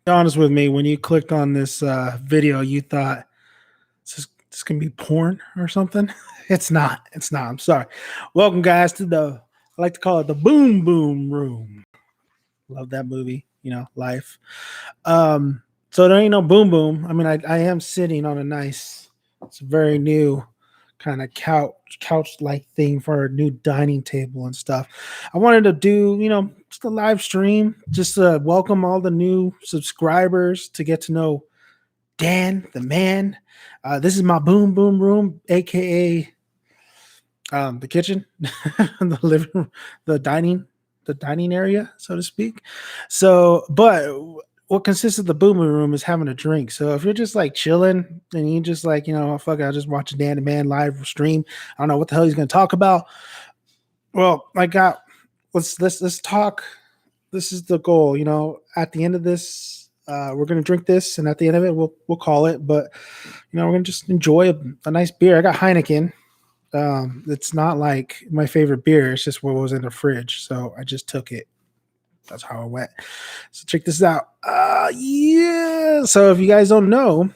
Be honest with me, when you clicked on this video, you thought this can be porn or something. It's not. It's not. I'm sorry. Welcome, guys, to I like to call it the Boom Boom Room. Love that movie. Life. So there ain't no boom boom. I mean, I am sitting on a nice, it's a very new kind of couch like thing for a new dining table and stuff. I wanted to do, just a live stream, just to welcome all the new subscribers to get to know Dan, the man. This is my boom boom room, aka the kitchen, the living room, the dining area, so to speak. So, but what consists of the boom boom room is having a drink. So if you're just like chilling and you just like, fuck it, I'll just watch a Dan the Man live stream. I don't know what the hell he's gonna talk about. Well, I got let's talk. This is the goal, at the end of this, we're gonna drink this, and at the end of it, we'll call it. But we're gonna just enjoy a nice beer. I got Heineken. It's not like my favorite beer. It's just what was in the fridge, so I just took it. That's how it went. So check this out. Yeah. So if you guys don't know,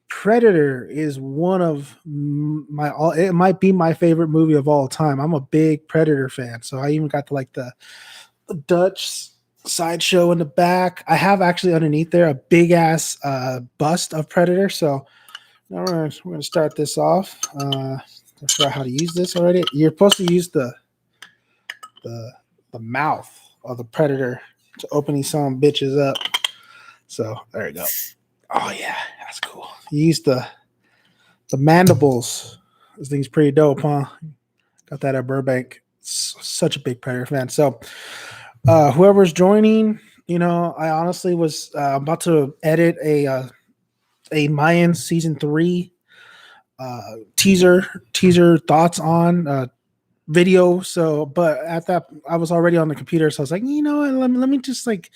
Predator is one of my all. It might be my favorite movie of all time. I'm a big Predator fan, so I even got the Dutch sideshow in the back. I have actually underneath there a big ass bust of Predator. So now we're gonna start this off. I forgot how to use this already. You're supposed to use the the mouth of the predator to open these some bitches up. So there you go. Oh yeah, that's cool. You use the mandibles. This thing's pretty dope, huh? Got that at Burbank. Such a big Predator fan. So whoever's joining, I honestly was about to edit a Mayan season 3 teaser thoughts on video. So, but at that, I was already on the computer, so I was like, let me just like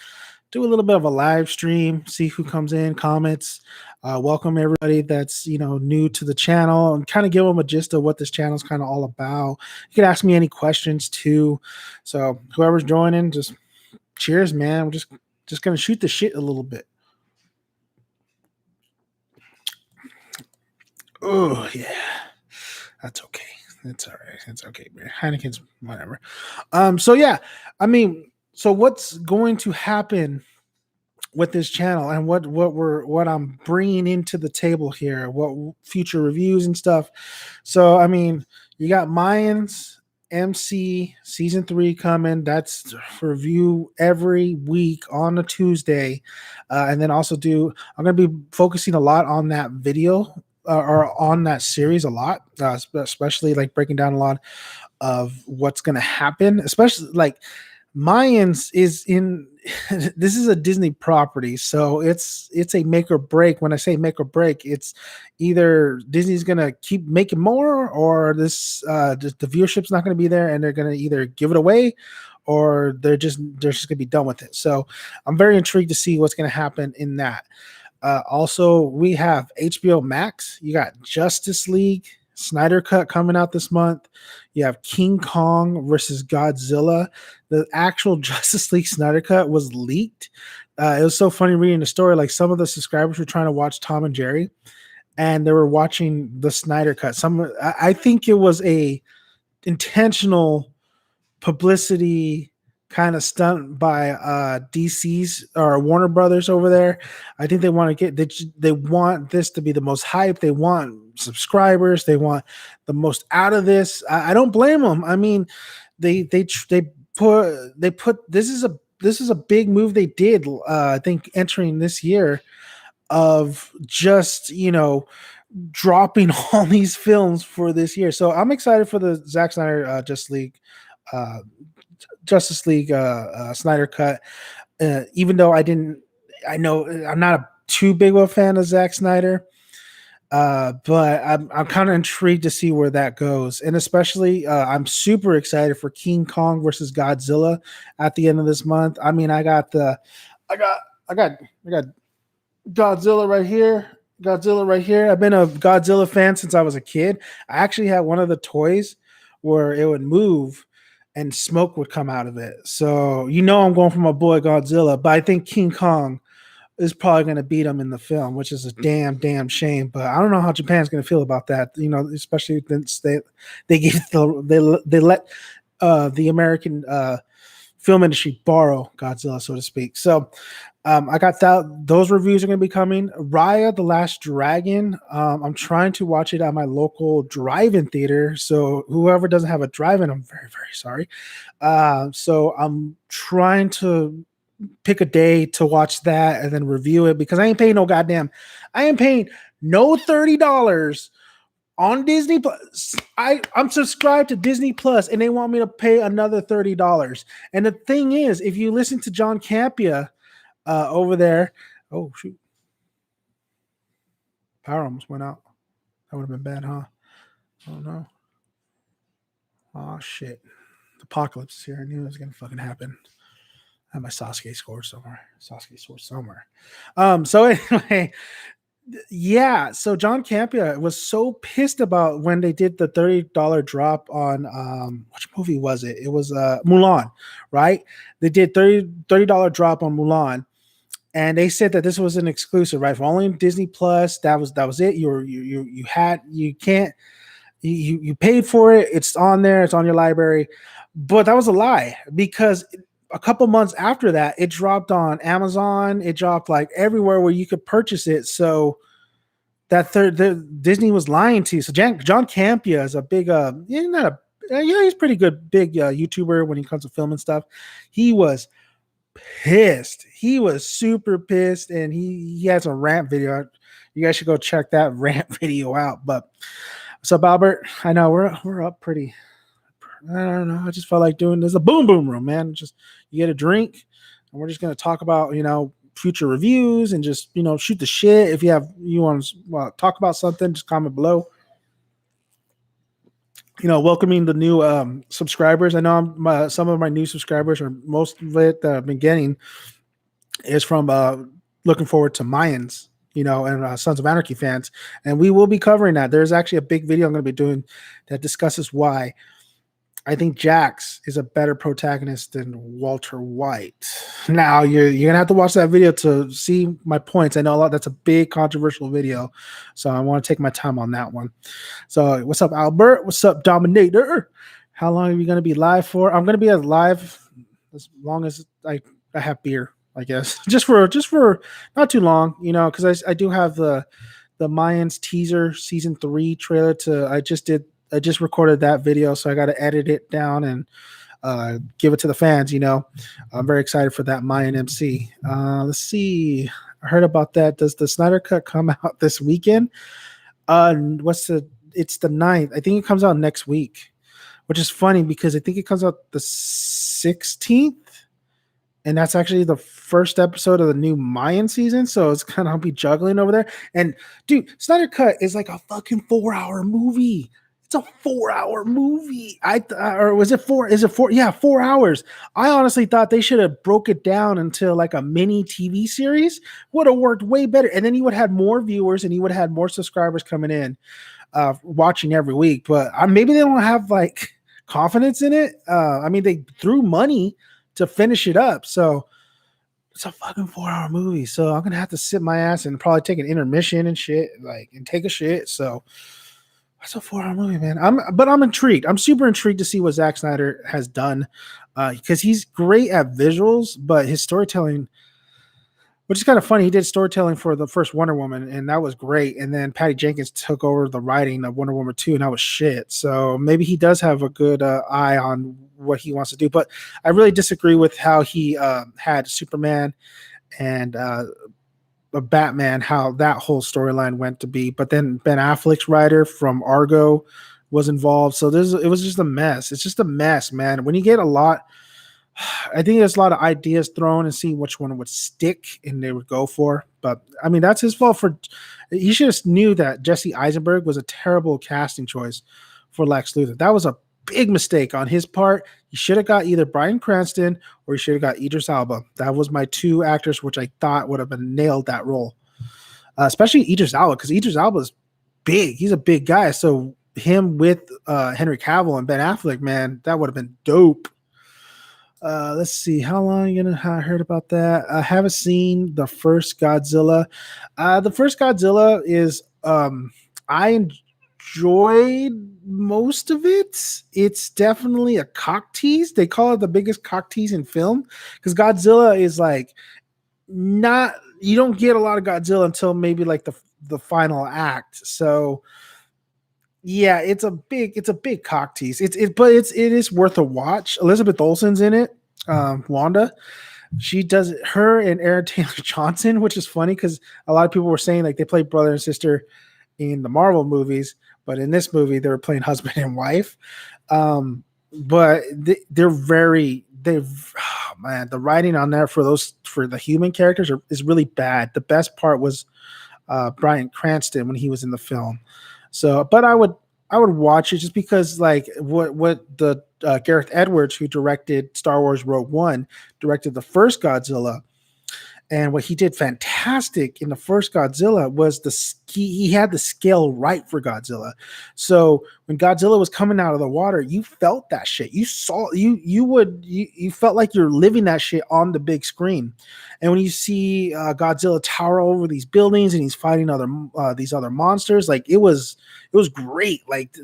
do a little bit of a live stream, see who comes in, comments, welcome everybody that's new to the channel, and kind of give them a gist of what this channel is kind of all about. You can ask me any questions too. So whoever's joining, just cheers, man. We're just gonna shoot the shit a little bit. Oh yeah, that's okay. It's all right. It's okay, man. Heineken's whatever. So yeah, I mean, so what's going to happen with this channel and what I'm bringing into the table here, what future reviews and stuff. So I mean, you got Mayans MC season 3 coming. That's for review every week on a Tuesday, and then also I'm going to be focusing a lot on that video or on that series a lot, especially like breaking down a lot of what's going to happen, especially like Mayans is in this is a Disney property, so it's a make or break. When I say make or break, it's either Disney's gonna keep making more, or the viewership's not gonna be there, and they're gonna either give it away, or they're just gonna be done with it. So I'm very intrigued to see what's gonna happen in that. Also, we have HBO Max. You got Justice League Snyder Cut coming out this month. You have King Kong versus Godzilla. The actual Justice League Snyder Cut was leaked. It was so funny reading the story. Like, some of the subscribers were trying to watch Tom and Jerry, and they were watching the Snyder Cut. I think it was a intentional publicity kind of stunt by DC's or Warner Brothers over there. I think they want to they want this to be the most hype. They want subscribers. They want the most out of this. I don't blame them. I mean, they put this is a big move they did. I think entering this year of just dropping all these films for this year. So I'm excited for the Zack Snyder Justice League Snyder Cut. Even though I know I'm not too big of a fan of Zack Snyder, but I'm kind of intrigued to see where that goes, and especially I'm super excited for King Kong versus Godzilla at the end of this month. I mean, I got Godzilla right here. Godzilla right here. I've been a Godzilla fan since I was a kid. I actually had one of the toys where it would move and smoke would come out of it. So I'm going for my boy Godzilla, but I think King Kong is probably going to beat them in the film, which is a damn shame. But I don't know how Japan's going to feel about that. You know, especially since they gave they let the American film industry borrow Godzilla, so to speak. So I got those reviews are going to be coming. Raya the Last Dragon. I'm trying to watch it at my local drive-in theater. So whoever doesn't have a drive-in, I'm very sorry. So I'm trying to pick a day to watch that and then review it because I ain't paying no $30 on Disney Plus. I'm subscribed to Disney Plus and they want me to pay another $30. And the thing is, if you listen to John Campia over there, oh shoot, power almost went out. That would have been bad, huh? Oh no. Oh shit. The apocalypse is here. I knew it was gonna fucking happen. I have my Sasuke score somewhere. So anyway, yeah. So John Campia was so pissed about when they did the $30 drop on which movie was it? It was Mulan, right? They did $30 drop on Mulan, and they said that this was an exclusive, right? For only Disney Plus. That was it. You paid for it. It's on there. It's on your library. But that was a lie because a couple months after that, it dropped on Amazon. It dropped like everywhere where you could purchase it. So Disney was lying to you. So John Campia is a big, he's pretty good, big YouTuber when it comes to film and stuff. He was pissed. He was super pissed, and he has a rant video. You guys should go check that rant video out. But what's up, Albert? I know we're up pretty. I don't know. I just felt like doing this a boom room, man. Just you get a drink, and we're just gonna talk about future reviews and just shoot the shit. If you want to talk about something, just comment below. Welcoming the new subscribers. I know some of my new subscribers, or most of it that I've been getting, is from looking forward to Mayans, and Sons of Anarchy fans. And we will be covering that. There's actually a big video I'm going to be doing that discusses why I think Jax is a better protagonist than Walter White. Now, you're going to have to watch that video to see my points. I know that's a big controversial video, so I want to take my time on that one. So what's up, Albert? What's up, Dominator? How long are you going to be live for? I'm going to be live as long as I have beer, I guess. Just for not too long, because I do have the Mayans teaser season 3 trailer I just recorded that video, so I got to edit it down and give it to the fans. I'm very excited for that Mayan MC. Let's see. I heard about that. Does the Snyder Cut come out this weekend? It's the 9th. I think it comes out next week, which is funny because I think it comes out the 16th. And that's actually the first episode of the new Mayan season. So it's kind of, I'll be juggling over there. And dude, Snyder Cut is like a fucking 4-hour movie. It's a 4-hour movie. Or was it 4? Is it 4? Yeah, 4 hours. I honestly thought they should have broke it down into like a mini TV series. Would have worked way better. And then you would have had more viewers and you would have had more subscribers coming in, watching every week. But maybe they don't have like confidence in it. I mean, they threw money to finish it up. So it's a fucking 4-hour movie. So I'm going to have to sit my ass and probably take an intermission and shit, and take a shit. So that's a 4-hour movie, man. I'm intrigued. I'm super intrigued to see what Zack Snyder has done, because he's great at visuals, but his storytelling, which is kind of funny. He did storytelling for the first Wonder Woman, and that was great. And then Patty Jenkins took over the writing of Wonder Woman 2, and that was shit. So maybe he does have a good eye on what he wants to do. But I really disagree with how he had Superman and Batman, how that whole storyline went to be. But then Ben Affleck's writer from Argo was involved. So it was just a mess. It's just a mess, man. When you get I think there's a lot of ideas thrown and see which one would stick and they would go for. But I mean, that's his fault. He should have knew that Jesse Eisenberg was a terrible casting choice for Lex Luthor. That was a big mistake on his part. He should have got either Bryan Cranston or he should have got Idris Elba. That was my two actors, which I thought would have been nailed that role. Especially Idris Elba, because Idris Elba is big. He's a big guy. So him with Henry Cavill and Ben Affleck, man, that would have been dope. Let's see, how long you gonna I heard about that? I haven't seen the first Godzilla. The first Godzilla is I enjoyed most of it. It's definitely a cock tease. They call it the biggest cock tease in film because Godzilla is like not you don't get a lot of Godzilla until maybe like the final act. So yeah, it's a big cock tease. But it is worth a watch. Elizabeth Olsen's in it. Wanda, she does it, her and Aaron Taylor Johnson, which is funny because a lot of people were saying like they played brother and sister in the Marvel movies, but in this movie they were playing husband and wife. But they're very they've oh man, the writing on there for the human characters is really bad. The best part was Bryan Cranston when he was in the film. So, but I would watch it just because like what the Gareth Edwards, who directed Star Wars Rogue One, directed the first Godzilla. And what he did fantastic in the first Godzilla was he had the scale right for Godzilla. So when Godzilla was coming out of the water, you felt that shit. You saw you felt like you're living that shit on the big screen. And when you see Godzilla tower over these buildings and he's fighting other these other monsters, like it was great. Like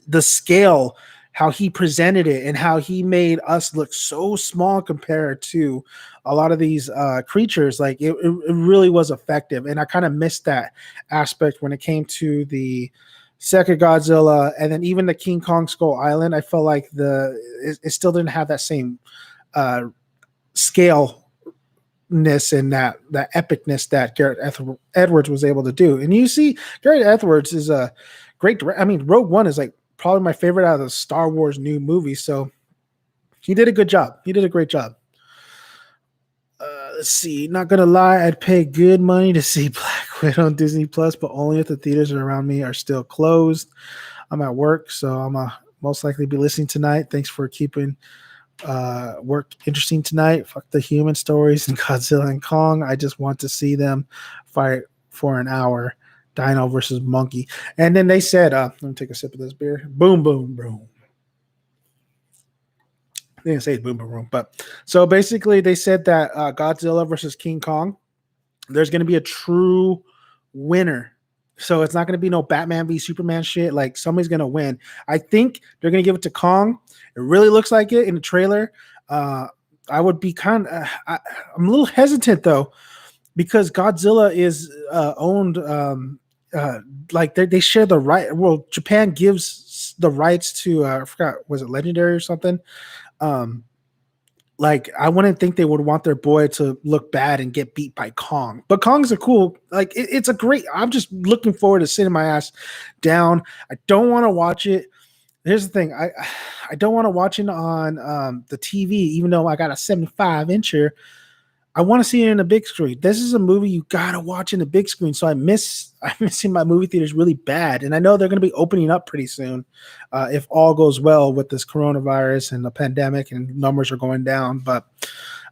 the scale, how he presented it and how he made us look so small compared to a lot of these creatures. Like it really was effective. And I kind of missed that aspect when it came to the second Godzilla and then even the King Kong Skull Island. I felt like it still didn't have that same scale and that epicness that Gareth Edwards was able to do. And you see Gareth Edwards is a great director. I mean, Rogue One is like probably my favorite out of the Star Wars new movies. So he did a good job. He did a great job. Let's see. Not gonna lie, I'd pay good money to see Black Widow on Disney Plus, but only if the theaters around me are still closed. I'm at work, so I'm most likely be listening tonight. Thanks for keeping work interesting tonight. Fuck the human stories and Godzilla and Kong. I just want to see them fight for an hour. Dino versus monkey. And then they said, let me take a sip of this beer. Boom, boom, boom. They didn't say boom, boom, boom. But so basically, they said that Godzilla versus King Kong, there's going to be a true winner. So it's not going to be no Batman v Superman shit. Like somebody's going to win. I think they're going to give it to Kong. It really looks like it in the trailer. I would be I'm a little hesitant though, because Godzilla is owned. Like they share the right. Well, Japan gives the rights to. I forgot. Was it Legendary or something? Like I wouldn't think they would want their boy to look bad and get beat by Kong. But Kong's a cool, like it's a great. I'm just looking forward to sitting my ass down. I don't want to watch it. Here's the thing, I don't want to watch it on the TV, even though I got a 75 incher. I want to see it in a big screen. This is a movie you gotta watch in the big screen. So I'm missing my movie theaters really bad. And I know they're gonna be opening up pretty soon, if all goes well with this coronavirus and the pandemic and numbers are going down. But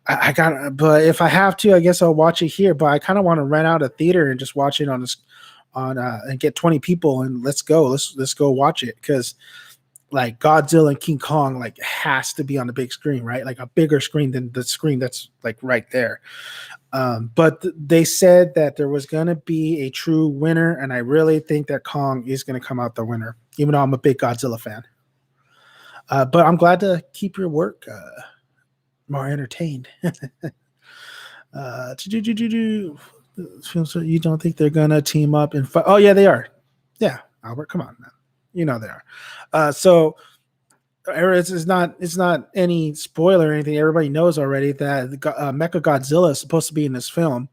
but if I have to, I guess I'll watch it here. But I kind of want to rent out a theater and just watch it and get 20 people and let's go watch it because like Godzilla and King Kong like has to be on the big screen, right? Like a bigger screen than the screen that's like right there. But they said that there was going to be a true winner, and I really think that Kong is going to come out the winner, even though I'm a big Godzilla fan. But I'm glad to keep your work more entertained. So you don't think they're going to team up and fight? Oh, yeah, they are. Yeah, Albert, come on, man. You know they are. So it's not any spoiler or anything. Everybody knows already that Mecha Godzilla is supposed to be in this film.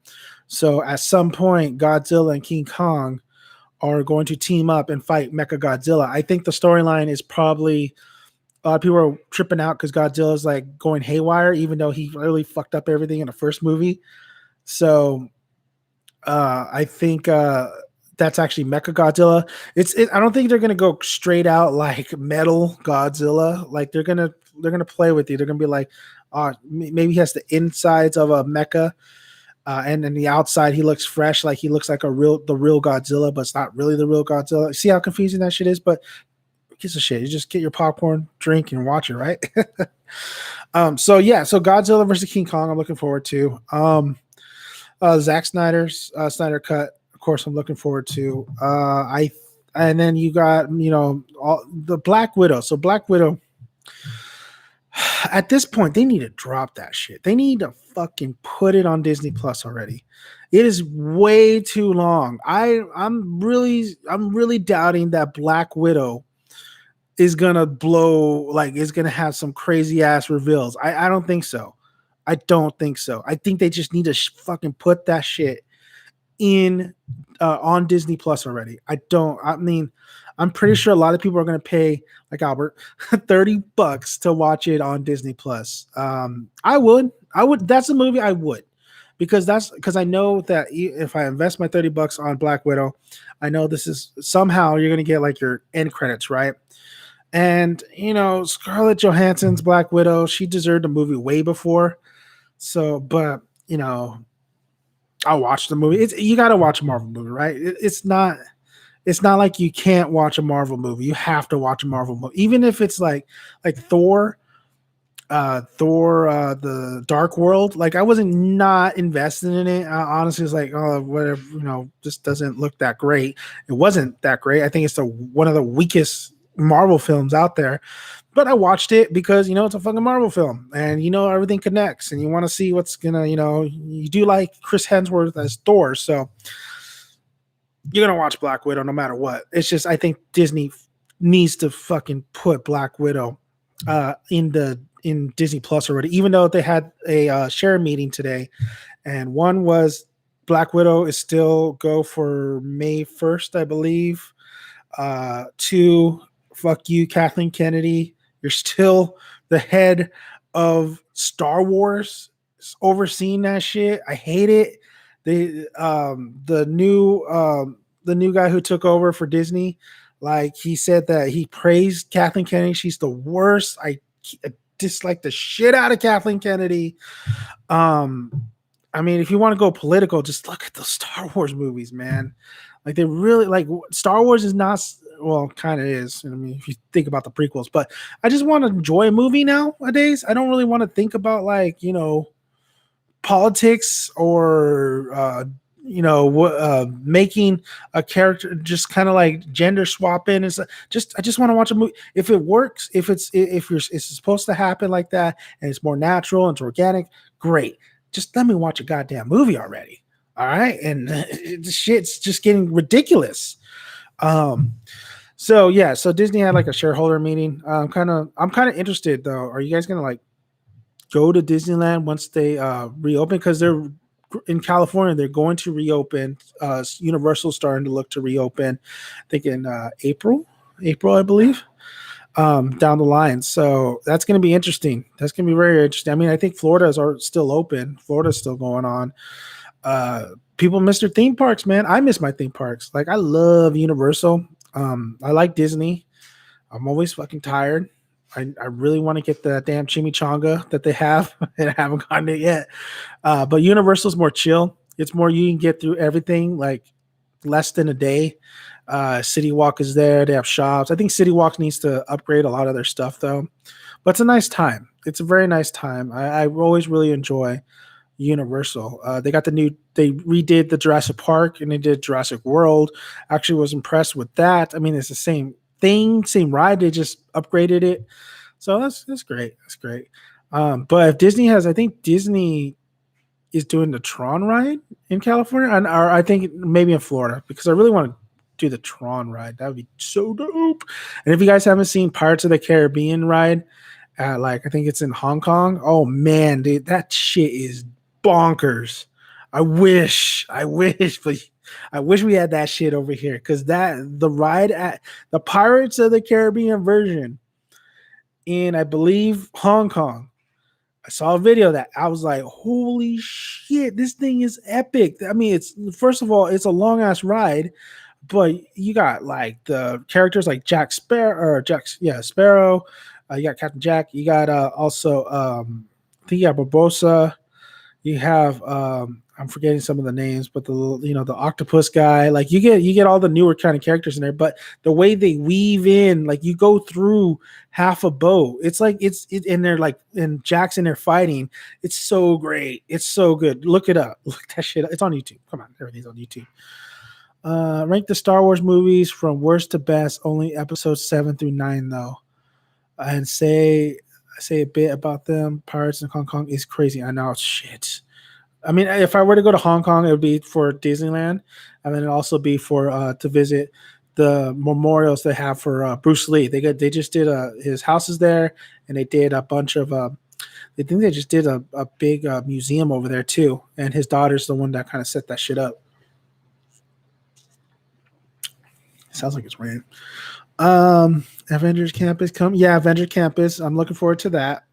So at some point, Godzilla and King Kong are going to team up and fight Mecha Godzilla. I think the storyline is probably a lot of people are tripping out because Godzilla is like going haywire, even though he really fucked up everything in the first movie. So I think that's actually Mecha Godzilla. I don't think they're gonna go straight out like Metal Godzilla. Like they're gonna play with you. They're gonna be like, maybe he has the insides of a mecha, and then the outside he looks fresh, like he looks like the real Godzilla, but it's not really the real Godzilla. See how confusing that shit is? But gives a shit? You just get your popcorn, drink, and watch it, right? So Godzilla versus King Kong, I'm looking forward to. Zack Snyder's Snyder cut, of course, I'm looking forward to. And then you got all the Black Widow. So Black Widow, at this point, they need to drop that shit. They need to fucking put it on Disney Plus already. It is way too long. I'm really doubting that Black Widow is gonna blow, like is gonna have some crazy ass reveals. I don't think so. I don't think so. I think they just need to fucking put that shit in on Disney Plus already. I mean, I'm pretty sure a lot of people are going to pay, like Albert, $30 to watch it on Disney Plus. I would. That's a movie I would, because I know that if I invest my $30 on Black Widow, I know this is somehow you're going to get like your end credits, right? And Scarlett Johansson's Black Widow, she deserved a movie way before. So, but I'll watch the movie. You got to watch a Marvel movie, right? It's not like you can't watch a Marvel movie. You have to watch a Marvel movie, even if it's like Thor, the Dark World. Like, I wasn't not invested in it. Honestly, it's like, oh, whatever, just doesn't look that great. It wasn't that great. I think it's one of the weakest Marvel films out there. But I watched it because, it's a fucking Marvel film and, everything connects and you want to see what's going to, you do like Chris Hemsworth as Thor. So you're going to watch Black Widow no matter what. It's just, I think Disney needs to fucking put Black Widow in Disney Plus already, even though they had a share meeting today. And one was Black Widow is still go for May 1st, I believe. 2, fuck you, Kathleen Kennedy. You're still the head of Star Wars, overseeing that shit. I hate it. The new guy who took over for Disney, like, he said that he praised Kathleen Kennedy. She's the worst. I dislike the shit out of Kathleen Kennedy. I mean, if you want to go political, just look at the Star Wars movies, man. Like, they really, like, Star Wars is not, well, kind of is. I mean, if you think about the prequels, but I just want to enjoy a movie nowadays. I don't really want to think about, like, politics or, making a character just kind of like gender swapping. It's just, I just want to watch a movie. If it works, if it's supposed to happen like that and it's more natural and it's organic, great. Just let me watch a goddamn movie already. All right. And the shit's just getting ridiculous. So Disney had like a shareholder meeting. I'm kind of interested though. Are you guys going to like go to Disneyland once they reopen? Because they're in California, they're going to reopen. Universal's starting to look to reopen, I think in April, I believe, down the line. So that's going to be interesting. That's going to be very interesting. I mean, I think Florida's still open. Florida's still going on. People miss their theme parks, man. I miss my theme parks. Like, I love Universal. I like Disney. I'm always fucking tired. I really want to get the damn chimichanga that they have, and I haven't gotten it yet. But Universal's more chill. It's more, you can get through everything like less than a day. City Walk is there. They have shops. I think City Walk needs to upgrade a lot of their stuff though. But it's a nice time. It's a very nice time. I always really enjoy Universal. They redid the Jurassic Park and they did Jurassic World. Actually was impressed with that. I mean, it's the same thing, same ride. They just upgraded it. So that's great. That's great. But if I think Disney is doing the Tron ride in California, or I think maybe in Florida, because I really want to do the Tron ride. That would be so dope. And if you guys haven't seen Pirates of the Caribbean ride, I think it's in Hong Kong. Oh man, dude, that shit is bonkers. I wish we had that shit over here, because the ride at the Pirates of the Caribbean version in, I believe, Hong Kong, I saw a video of that. I was like, holy shit, this thing is epic. I mean, first of all, it's a long ass ride, but you got like the characters like Sparrow. You got Captain Jack. You got also I think you have Barbossa. You have I'm forgetting some of the names, but the octopus guy, like you get all the newer kind of characters in there, but the way they weave in, like you go through half a boat. It's like and they're like in Jackson they're fighting. It's so great. It's so good. Look it up. Look that shit up. It's on YouTube. Come on, everything's on YouTube. Rank the Star Wars movies from worst to best. Only episodes 7 through 9 though, and say a bit about them. Pirates in Hong Kong is crazy. I know, shit. I mean, if I were to go to Hong Kong, it would be for Disneyland, and then it'd also be for to visit the memorials they have for Bruce Lee. They just did his house is there, and they did a bunch of. I think they just did a big museum over there too, and his daughter's the one that kind of set that shit up. Sounds like it's raining. Avengers Campus come. Yeah, Avengers Campus. I'm looking forward to that.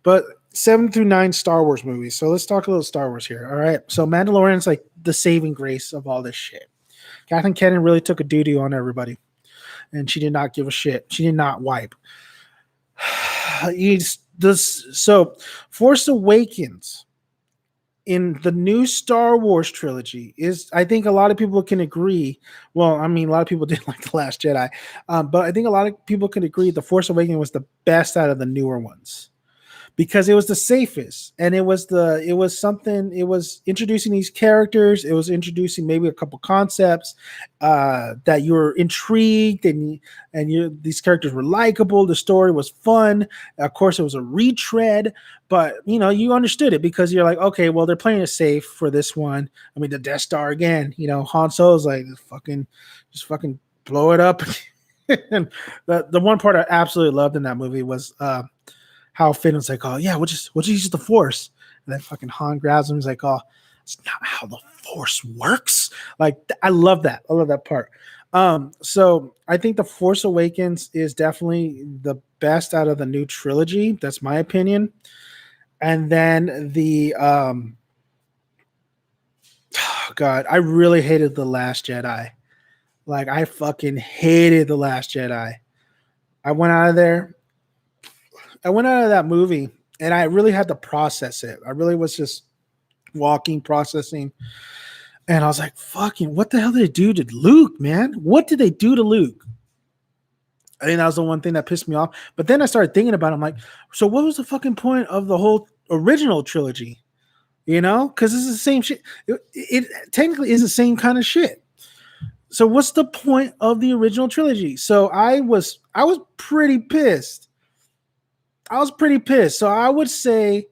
But 7 through 9 Star Wars movies. So let's talk a little Star Wars here. All right. So Mandalorian's like the saving grace of all this shit. Kathleen Kennedy really took a duty on everybody, and she did not give a shit. She did not wipe. So Force Awakens in the new Star Wars trilogy is, I think a lot of people can agree. Well, I mean, a lot of people didn't like The Last Jedi, but I think a lot of people can agree The Force Awakens was the best out of the newer ones because it was the safest, and it was introducing these characters. It was introducing maybe a couple concepts that you were intrigued, and these characters were likable. The story was fun. Of course, it was a retread, but you understood it because you're like, okay, well, they're playing it safe for this one. I mean, the Death Star again. Han Solo's like, just fucking blow it up. And the one part I absolutely loved in that movie was how Finn was like, oh yeah, we'll just use the Force, and then fucking Han grabs him. He's like, oh, it's not how the Force works. Like, I love that. I love that part. So I think The Force Awakens is definitely the best out of the new trilogy. That's my opinion. And then God, I really hated The Last Jedi. Like, I fucking hated The Last Jedi. I went out of that movie, and I really had to process it. I really was just processing. And I was like, fucking, what the hell did they do to Luke, man? What did they do to Luke? I think that was the one thing that pissed me off. But then I started thinking about it. I'm like, so what was the fucking point of the whole original trilogy? Because this is the same shit. It technically is the same kind of shit. So what's the point of the original trilogy? So I was pretty pissed. So I would say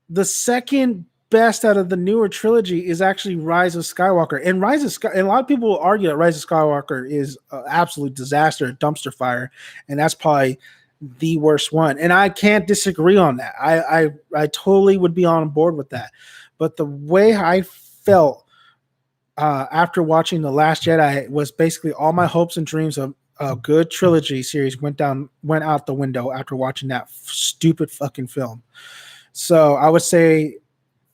the second best out of the newer trilogy is actually Rise of Skywalker. And and a lot of people will argue that Rise of Skywalker is an absolute disaster, a dumpster fire, and that's probably the worst one. And I can't disagree on that. I totally would be on board with that. But the way I felt after watching The Last Jedi was basically all my hopes and dreams of a good trilogy series went out the window after watching that stupid fucking film. So I would say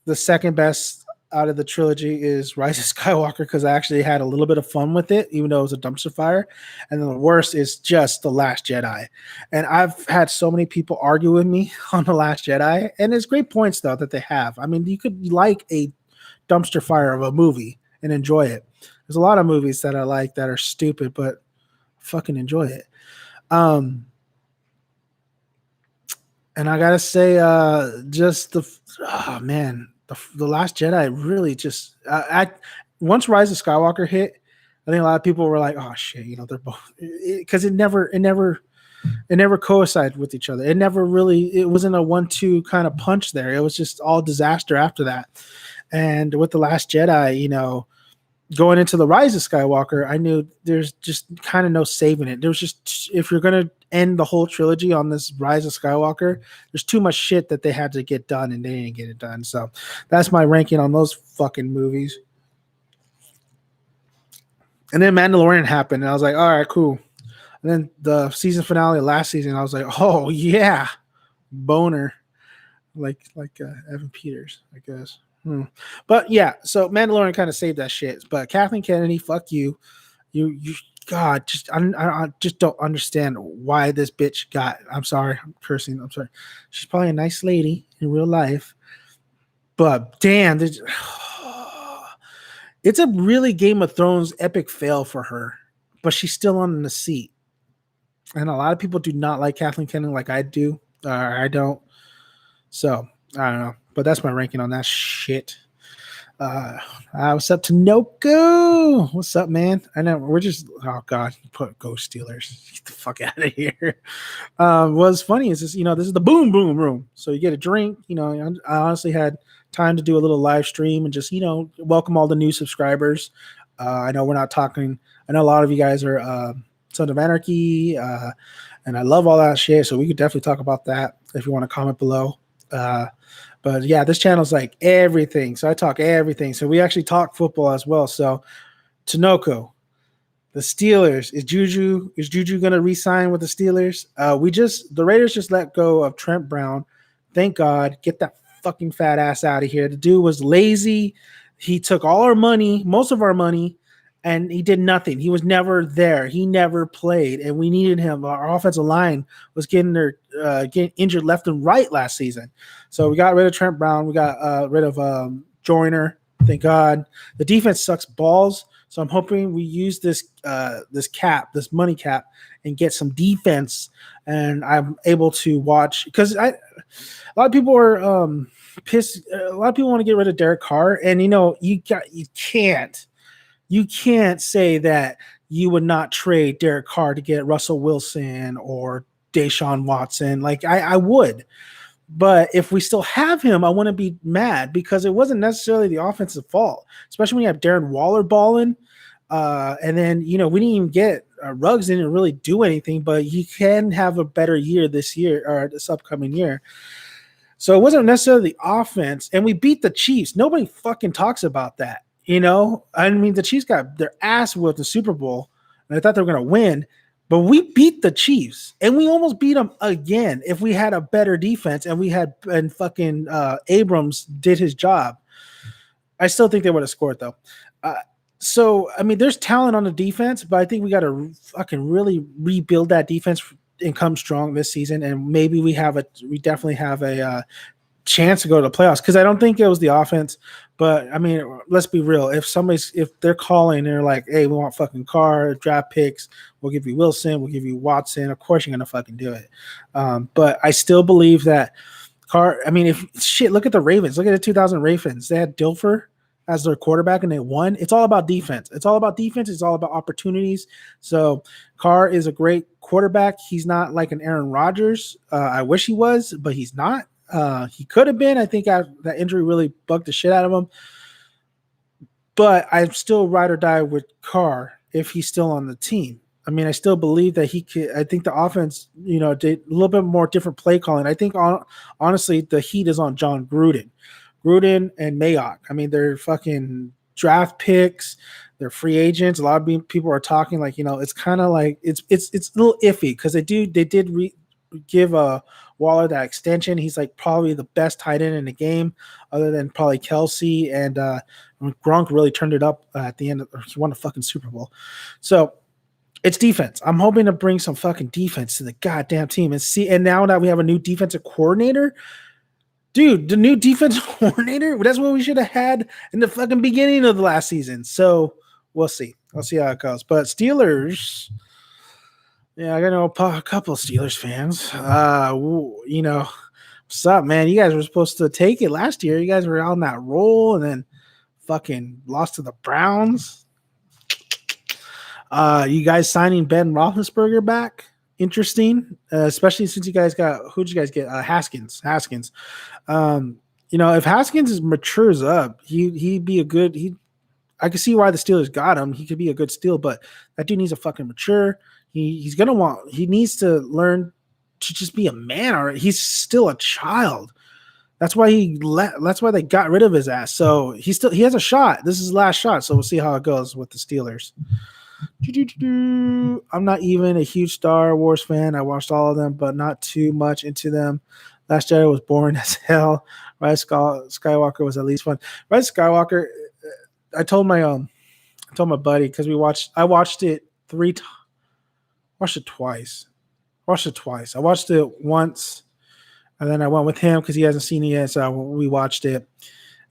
the second best out of the trilogy is Rise of Skywalker because I actually had a little bit of fun with it, even though it was a dumpster fire. And then the worst is just The Last Jedi. And I've had so many people argue with me on The Last Jedi, and there's great points though that they have. I mean, you could like a dumpster fire of a movie and enjoy it. There's a lot of movies that I like that are stupid, but fucking enjoy it. And I gotta say, just the Last Jedi really just once Rise of Skywalker hit, I think a lot of people were like, oh shit, they're both, because it never coincided with each other. It wasn't a 1-2 kind of punch there. It was just all disaster after that. And with The Last Jedi, going into the Rise of Skywalker, I knew there's just kind of no saving it. There's just, if you're going to end the whole trilogy on this Rise of Skywalker, there's too much shit that they had to get done, and they didn't get it done. So that's my ranking on those fucking movies. And then Mandalorian happened, and I was like, all right, cool. And then the season finale last season, I was like, oh yeah, boner, like Evan Peters, I guess. But yeah, so Mandalorian kind of saved that shit. But Kathleen Kennedy, fuck you. You God, I just don't understand why this bitch got. I'm sorry, I'm cursing. I'm sorry. She's probably a nice lady in real life, But damn, it's a really Game of Thrones epic fail for her. But she's still on the seat. And a lot of people do not like Kathleen Kennedy like I do. I don't. So I don't know. But that's my ranking on that shit. What's up to Noko? What's up, man? I know we're just god, put Go Steelers. Get the fuck out of here. What's funny is this, this is the boom boom room. So you get a drink, I honestly had time to do a little live stream and just, welcome all the new subscribers. I know we're not talking, I know a lot of you guys are Sons of Anarchy, and I love all that shit. So we could definitely talk about that if you want to comment below. But yeah, this channel is like everything. So I talk everything. So we actually talk football as well. So Tanoko, the Steelers, is Juju going to re-sign with the Steelers? The Raiders just let go of Trent Brown. Thank God. Get that fucking fat ass out of here. The dude was lazy. He took all our money, most of our money, and he did nothing. He was never there. He never played, and we needed him. Our offensive line was getting injured left and right last season. So we got rid of Trent Brown. We got rid of Joyner. Thank God. The defense sucks balls. So I'm hoping we use this money cap, and get some defense. And I'm able to watch because a lot of people are pissed. A lot of people want to get rid of Derek Carr, and you can't say that you would not trade Derek Carr to get Russell Wilson or Deshaun Watson. Like I would. But if we still have him, I want to be mad because it wasn't necessarily the offensive fault, especially when you have Darren Waller balling. And then, we didn't even get Ruggs didn't really do anything, but he can have a better year this year or this upcoming year. So it wasn't necessarily the offense. And we beat the Chiefs. Nobody fucking talks about that. I mean, the Chiefs got their ass whooped the Super Bowl, and I thought they were going to win, but we beat the Chiefs, and we almost beat them again if we had a better defense and fucking Abrams did his job. I still think they would have scored though. So I mean, there's talent on the defense, but I think we got to fucking really rebuild that defense and come strong this season, and maybe we definitely have a chance to go to the playoffs because I don't think it was the offense. But I mean, let's be real. If they're calling and they're like, hey, we want fucking Carr, draft picks, we'll give you Wilson, we'll give you Watson, of course you're gonna fucking do it. But I still believe that Carr, I mean, look at the Ravens, look at the 2000 Ravens. They had Dilfer as their quarterback and they won. It's all about defense. It's all about opportunities. So Carr is a great quarterback. He's not like an Aaron Rodgers. I wish he was, but he's not. He could have been. I think that injury really bugged the shit out of him. But I'm still ride or die with Carr if he's still on the team. I mean, I still believe that he could. I think the offense, did a little bit more different play calling. I think, honestly, the heat is on John Gruden and Mayock. I mean, they're fucking draft picks. They're free agents. A lot of people are talking like, it's kind of like it's a little iffy because they did give Waller that extension. He's like probably the best tight end in the game, other than probably Kelsey, and Gronk really turned it up at the end. He won a fucking Super Bowl. So it's defense. I'm hoping to bring some fucking defense to the goddamn team and now that we have a new defensive coordinator, dude, the new defensive coordinator, that's what we should have had in the fucking beginning of the last season. So we'll see. I'll see how it goes. But Steelers. Yeah, I got a couple of Steelers fans. What's up, man? You guys were supposed to take it last year. You guys were on that roll and then fucking lost to the Browns. You guys signing Ben Roethlisberger back? Interesting, especially since you guys who'd you guys get? Haskins. If Haskins matures up, he'd be a good. I can see why the Steelers got him. He could be a good steal, but that dude needs to fucking mature. He needs to learn to just be a man. Or he's still a child. That's why they got rid of his ass. So he has a shot. This is his last shot. So we'll see how it goes with the Steelers. I'm not even a huge Star Wars fan. I watched all of them, but not too much into them. Last Jedi was boring as hell. Rise Skywalker was at least fun. Rise Skywalker. I told my buddy because I watched it twice. I watched it once, and then I went with him because he hasn't seen it yet. So we watched it,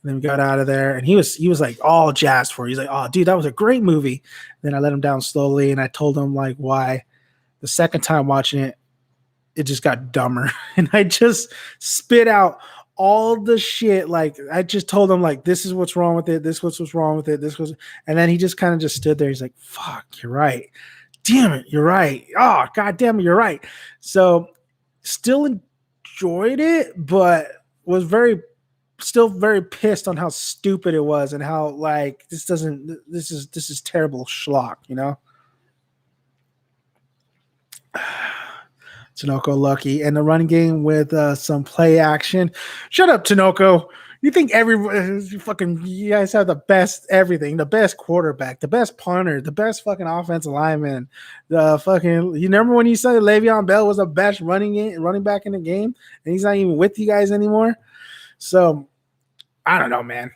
And then we got out of there, and he was like all jazzed for it. He's like, "Oh, dude, that was a great movie." Then I let him down slowly, and I told him like why. The second time watching it, it just got dumber, and I just spit out all the shit. Like I just told him like, "This is what's wrong with it. This is what's wrong with it. This was," and then he just kind of just stood there. He's like, "Fuck, you're right. Damn it, you're right. Oh, god damn it, you're right." So still enjoyed it, but was still very pissed on how stupid it was and how like this is terrible schlock, you know. Tinoco lucky and the run game with some play action. Shut up, Tinoco. You think you guys have the best everything, the best quarterback, the best punter, the best fucking offensive lineman, the fucking. You remember when you said Le'Veon Bell was the best running back in the game, and he's not even with you guys anymore? So I don't know, man.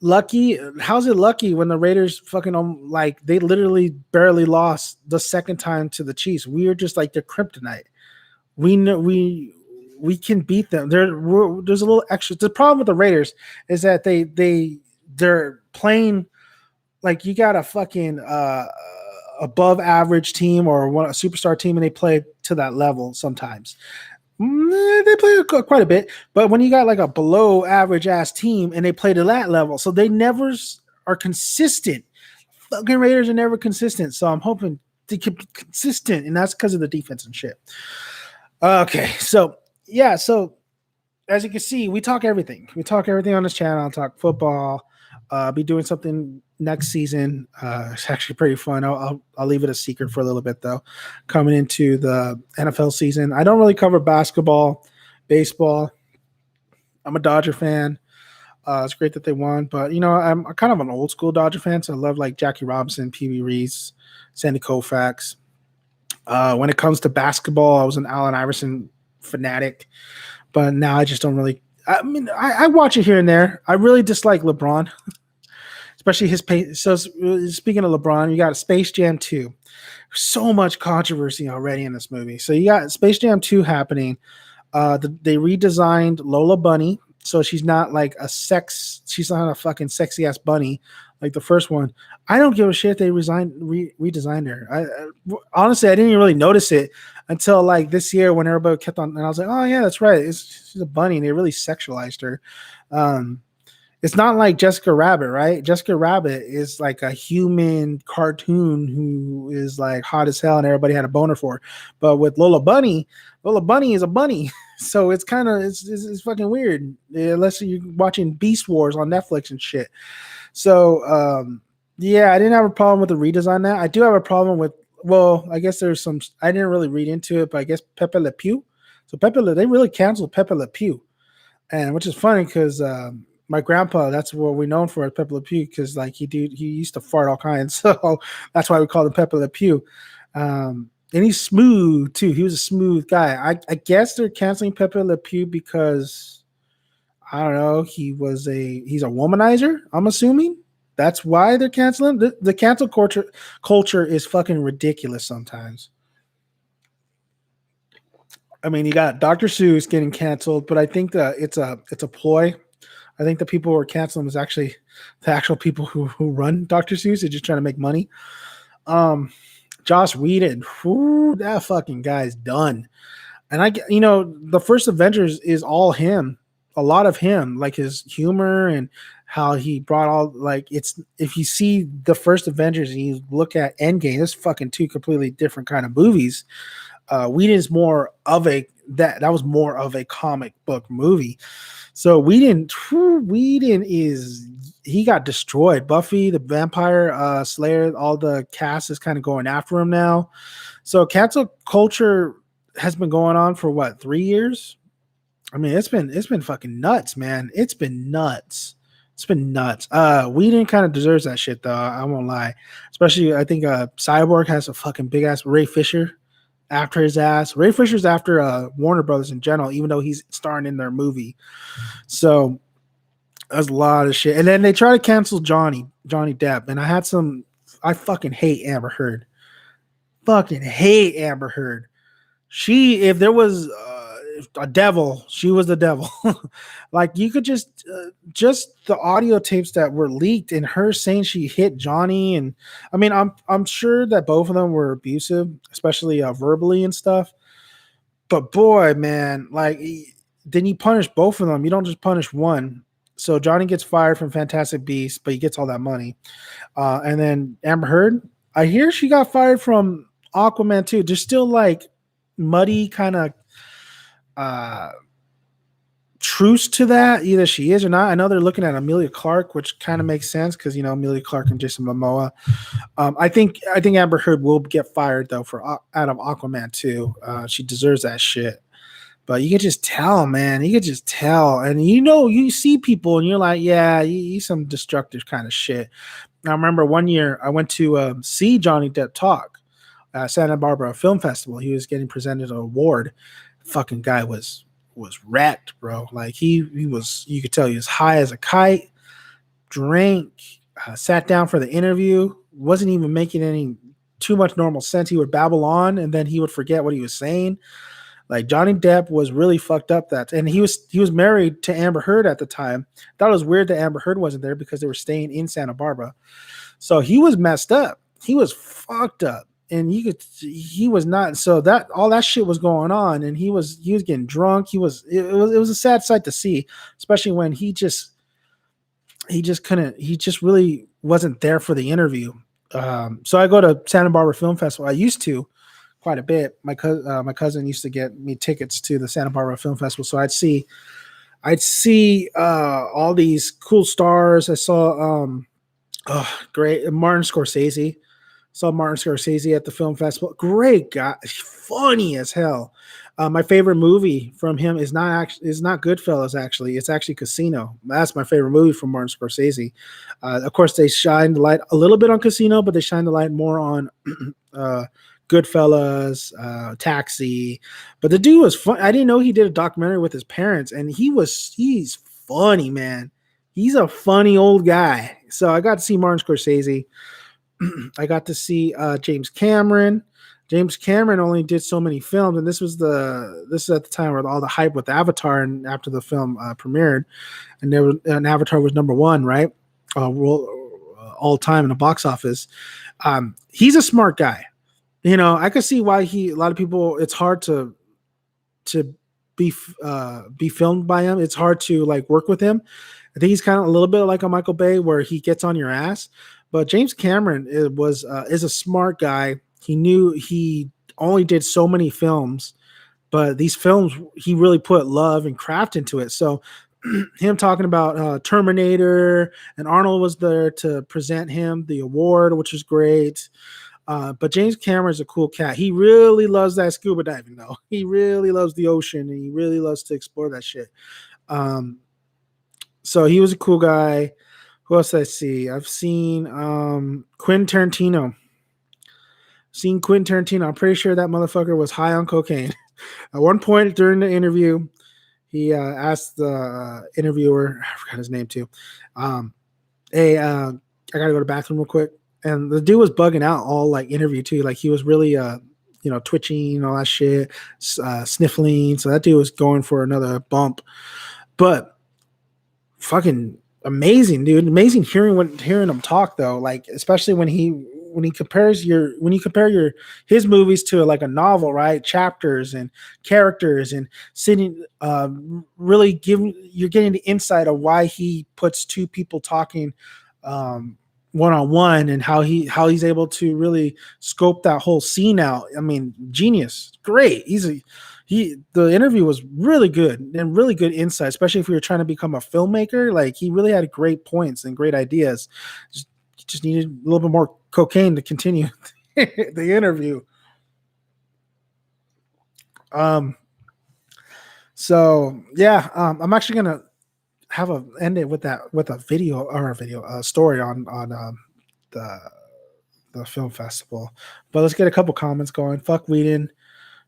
Lucky. How's it lucky when the Raiders fucking like they literally barely lost the second time to the Chiefs? We are just like their kryptonite. We know we can beat them. There's a little extra. The problem with the Raiders is that they're playing like you got a fucking above average team or a superstar team, and they play to that level sometimes. They play quite a bit, but when you got like a below average ass team and they play to that level, so they never are consistent. Fucking Raiders are never consistent, so I'm hoping they can be consistent, and that's because of the defense and shit. Okay, so yeah, so as you can see, we talk everything. We talk everything on this channel. I'll talk football. Be doing something next season. It's actually pretty fun. I'll leave it a secret for a little bit though. Coming into the NFL season, I don't really cover basketball, baseball. I'm a Dodger fan. It's great that they won, but you know I'm kind of an old school Dodger fan, so I love like Jackie Robinson, Pee Wee Reese, Sandy Koufax. When it comes to basketball, I was an Allen Iverson fanatic, but now I just don't really. I mean, I watch it here and there. I really dislike LeBron, especially his pace. So speaking of LeBron, you got Space Jam 2. So much controversy already in this movie. So you got Space Jam 2 happening. They redesigned Lola Bunny, so she's not like she's not a fucking sexy ass bunny like the first one. I don't give a shit they redesigned her. Honestly, I didn't even really notice it until like this year when everybody kept on, and I was like, oh yeah, that's right. She's a bunny, and they really sexualized her. It's not like Jessica Rabbit, right? Jessica Rabbit is like a human cartoon who is like hot as hell, and everybody had a boner for her. But with Lola Bunny is a bunny, so it's kind of it's fucking weird unless you're watching Beast Wars on Netflix and shit. So yeah, I didn't have a problem with the redesign. That I do have a problem with. Well, I guess there's some. I didn't really read into it, but I guess Pepe Le Pew. So they really canceled Pepe Le Pew, and which is funny because my grandpa, that's what we're known for at Pepe Le Pew, because like he used to fart all kinds, so that's why we called him Pepe Le Pew. And he's smooth too. He was a smooth guy. I guess they're canceling Pepe Le Pew because I don't know. He's a womanizer. I'm assuming that's why they're canceling. The cancel culture is fucking ridiculous sometimes. I mean, you got Dr. Seuss getting canceled, but I think that it's a ploy. I think the people who are canceling is actually the actual people who run Dr. Seuss. They're just trying to make money. Joss Whedon, that fucking guy's done. And the first Avengers is all him, a lot of him, like his humor and how he brought all like it's. If you see the first Avengers and you look at Endgame, it's fucking two completely different kind of movies. Whedon's more of that was more of a comic book movie. So Whedon he got destroyed. Buffy the Vampire Slayer, all the cast is kind of going after him now. So cancel culture has been going on for what, 3 years? I mean, it's been fucking nuts, man. It's been nuts. Whedon kind of deserves that shit though. I won't lie. Especially I think Cyborg has a fucking big ass Ray Fisher after his ass. Ray Fisher's after Warner Brothers in general, even though he's starring in their movie. So that's a lot of shit. And then they try to cancel Johnny Depp. And I fucking hate Amber Heard. If there was a devil. She was the devil. Like you could just the audio tapes that were leaked and her saying she hit Johnny, and I mean I'm sure that both of them were abusive, especially verbally and stuff. But boy, man, like then you punish both of them. You don't just punish one. So Johnny gets fired from Fantastic Beasts, but he gets all that money. And then Amber Heard, I hear she got fired from Aquaman too. There's still like muddy kind of uh truce to that. Either she is or not. I know they're looking at Amelia Clark, which kind of makes sense because you know Amelia Clark and Jason Momoa. I think Amber Heard will get fired though for out of Aquaman too. She deserves that shit. But you can just tell, man. You can just tell, and you know, you see people, and you're like, yeah, you some destructive kind of shit. I remember one year I went to see Johnny Depp talk at Santa Barbara Film Festival. He was getting presented an award. Fucking guy was wrecked, bro. Like he was, you could tell he was high as a kite, drank, sat down for the interview, wasn't even making any too much normal sense. He would babble on and then he would forget what he was saying. Like Johnny Depp was really fucked up and he was married to Amber Heard at the time. Thought it was weird that Amber Heard wasn't there because they were staying in Santa Barbara. So he was messed up. He was fucked up. And he was not, so that all that shit was going on, and he was getting drunk. It was a sad sight to see, especially when he just really wasn't there for the interview. So I go to Santa Barbara Film Festival. I used to quite a bit. My cousin used to get me tickets to the Santa Barbara Film Festival, so I'd see all these cool stars. I saw great Martin Scorsese. Saw Martin Scorsese at the film festival. Great guy, funny as hell. My favorite movie from him is not Goodfellas. Actually, it's actually Casino. That's my favorite movie from Martin Scorsese. Of course, they shine the light a little bit on Casino, but they shine the light more on Goodfellas, Taxi. But the dude was fun. I didn't know he did a documentary with his parents, and he's funny, man. He's a funny old guy. So I got to see Martin Scorsese. I got to see James Cameron. James Cameron only did so many films, and this is at the time where all the hype with Avatar, and after the film premiered, and Avatar was number one, right? All time in the box office. He's a smart guy. You know, I could see why a lot of people, it's hard to be filmed by him. It's hard to like work with him. I think he's kind of a little bit like a Michael Bay where he gets on your ass. But James Cameron is a smart guy. He knew he only did so many films, but these films, he really put love and craft into it. So him talking about Terminator, and Arnold was there to present him the award, which was great. But James Cameron's a cool cat. He really loves that scuba diving, though. He really loves the ocean, and he really loves to explore that shit. So he was a cool guy. Who else did I see? I've seen Quentin Tarantino. I'm pretty sure that motherfucker was high on cocaine. At one point during the interview, he asked the interviewer, I forgot his name too, hey, I gotta go to the bathroom real quick. And the dude was bugging out all like interview too. Like he was really twitching and all that shit, sniffling. So that dude was going for another bump. But fucking amazing, dude. Amazing hearing him talk though. Like especially when you compare his movies to like a novel, right? Chapters and characters and sitting, really you're getting the insight of why he puts two people talking one-on-one, and how he's able to really scope that whole scene out. I mean, genius, great. The interview was really good and really good insight, especially if you're trying to become a filmmaker. Like he really had great points and great ideas. Just needed a little bit more cocaine to continue the interview. So yeah, I'm actually gonna end it with a story on the film festival. But let's get a couple comments going. Fuck Whedon,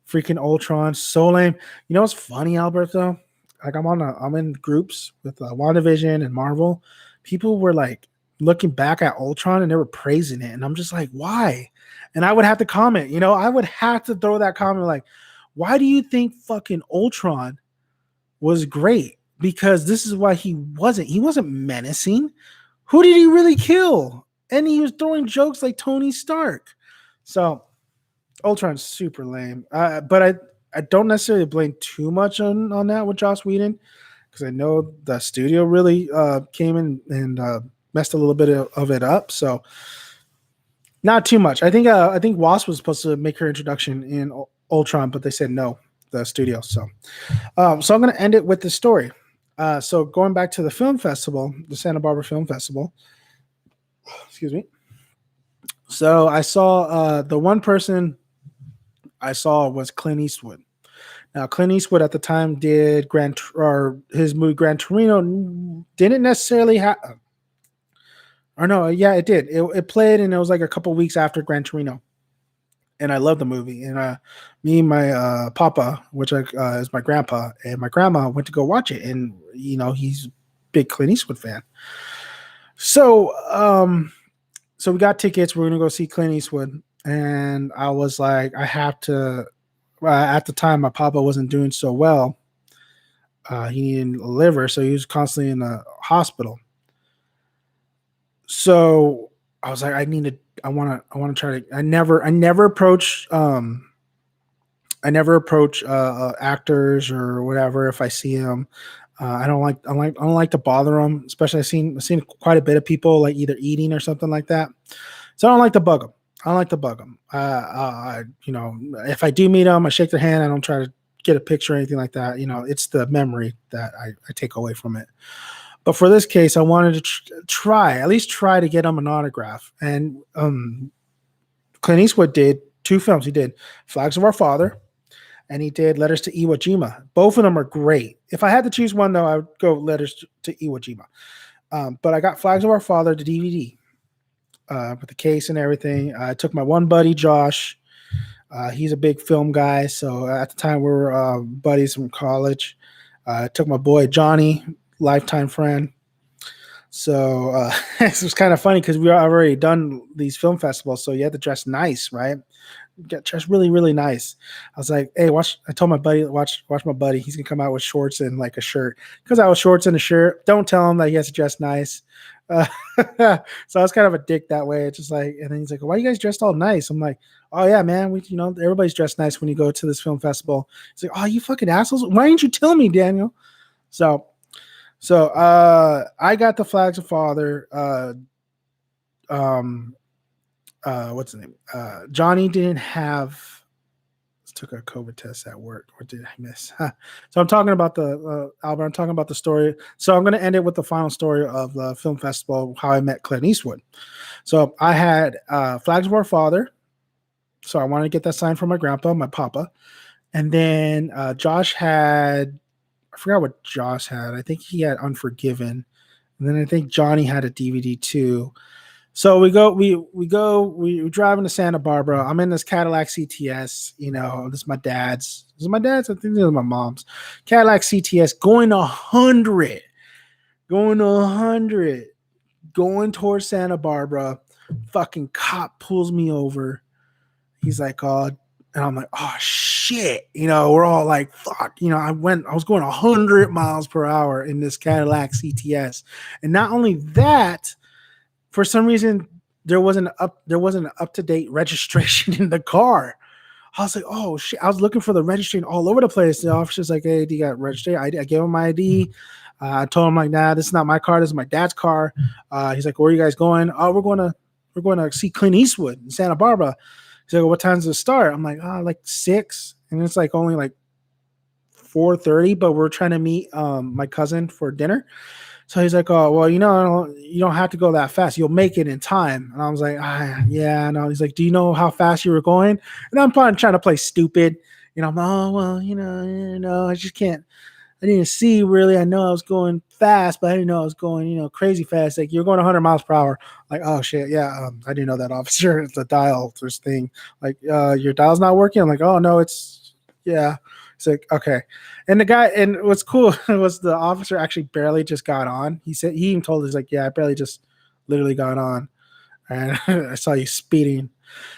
freaking Ultron, so lame. You know what's funny, Alberto? Like I'm in groups with WandaVision and Marvel. People were like looking back at Ultron and they were praising it, and I'm just like, why? And I would have to comment. I would have to throw that comment like, Why do you think fucking Ultron was great? Because this is why he wasn't menacing. Who did he really kill? And he was throwing jokes like Tony Stark. So Ultron's super lame. But I don't necessarily blame too much on that with Joss Whedon, because I know the studio really came in and messed a little bit of it up. So not too much. I think Wasp was supposed to make her introduction in Ultron, but they said no, the studio. So I'm going to end it with the story. So going back to the film festival, the Santa Barbara Film Festival. Excuse me. So I saw the one person I saw was Clint Eastwood. Now, Clint Eastwood at the time did his movie Gran Torino didn't necessarily have, or no, yeah, it did. It played, and it was like a couple weeks after Gran Torino, and I love the movie. And me and my papa, which is my grandpa, and my grandma went to go watch it, and he's a big Clint Eastwood fan. So we got tickets. We're gonna go see Clint Eastwood, and I was like, I have to. At the time, my papa wasn't doing so well. He needed a liver, so he was constantly in the hospital. So I was like, I want to try to. I never approach actors or whatever if I see them. I don't like to bother them, especially I've seen quite a bit of people like either eating or something like that. So I don't like to bug them. I don't like to bug them. If I do meet them, I shake their hand. I don't try to get a picture or anything like that. It's the memory that I take away from it. But for this case, I wanted to at least try to get them an autograph. And Clint Eastwood did 2 films. He did Flags of Our Father, and he did Letters to Iwo Jima. Both of them are great. If I had to choose one, though, I would go Letters to Iwo Jima. But I got Flags of Our Father, the DVD. With the case and everything. I took my one buddy, Josh. He's a big film guy. So at the time, we were buddies from college. I took my boy, Johnny, lifetime friend. So this was kind of funny because we already done these film festivals. So you had to dress nice, right? Get dressed really, really nice. I was like, hey, I told my buddy, watch my buddy. He's going to come out with shorts and like a shirt. Because I was shorts and a shirt. Don't tell him that he has to dress nice. So I was kind of a dick that way. It's just like, and then he's like, why are you guys dressed all nice? I'm like, oh yeah, man, everybody's dressed nice when you go to this film festival. He's like, oh, you fucking assholes. Why didn't you tell me, Daniel? So I got the Flags of Father. What's the name? Johnny didn't have. Took a COVID test at work. What did I miss? So I'm talking about Albert. I'm talking about the story. So I'm going to end it with the final story of the film festival, how I met Clint Eastwood. So I had Flags of Our Father. So I wanted to get that signed from my grandpa, my papa. And then Josh had, I forgot what Josh had. I think he had Unforgiven. And then I think Johnny had a DVD too. So we drive into Santa Barbara. I'm in this Cadillac CTS. This is my dad's. This is my dad's. I think this is my mom's. Cadillac CTS going 100, going towards Santa Barbara. Fucking cop pulls me over. He's like, oh, and I'm like, oh shit. We're all like, fuck. I was going 100 miles per hour in this Cadillac CTS, and not only that. For some reason, there wasn't an up-to-date registration in the car. I was like, oh shit! I was looking for the registration all over the place. The officer's like, hey, do you got registered? I gave him my ID. I told him like, nah, this is not my car. This is my dad's car. He's like, where are you guys going? Oh, we're going to see Clint Eastwood in Santa Barbara. He's like, well, what time does it start? I'm like, like 6, and it's like only like 4:30, but we're trying to meet my cousin for dinner. So he's like, oh, well, you don't have to go that fast. You'll make it in time. And I was like, yeah, no. He's like, do you know how fast you were going? And I'm probably trying to play stupid. I'm like, oh, well, I just can't. I didn't see really. I know I was going fast, but I didn't know I was going, crazy fast. Like, you're going 100 miles per hour. Like, oh, shit, yeah. I didn't know that, officer. It's a dial. This thing. Like, your dial's not working? I'm like, oh, no, yeah. It's like, okay. And the guy, and what's cool was the officer actually barely just got on. He even told us, like, yeah, I barely just literally got on. And I saw you speeding.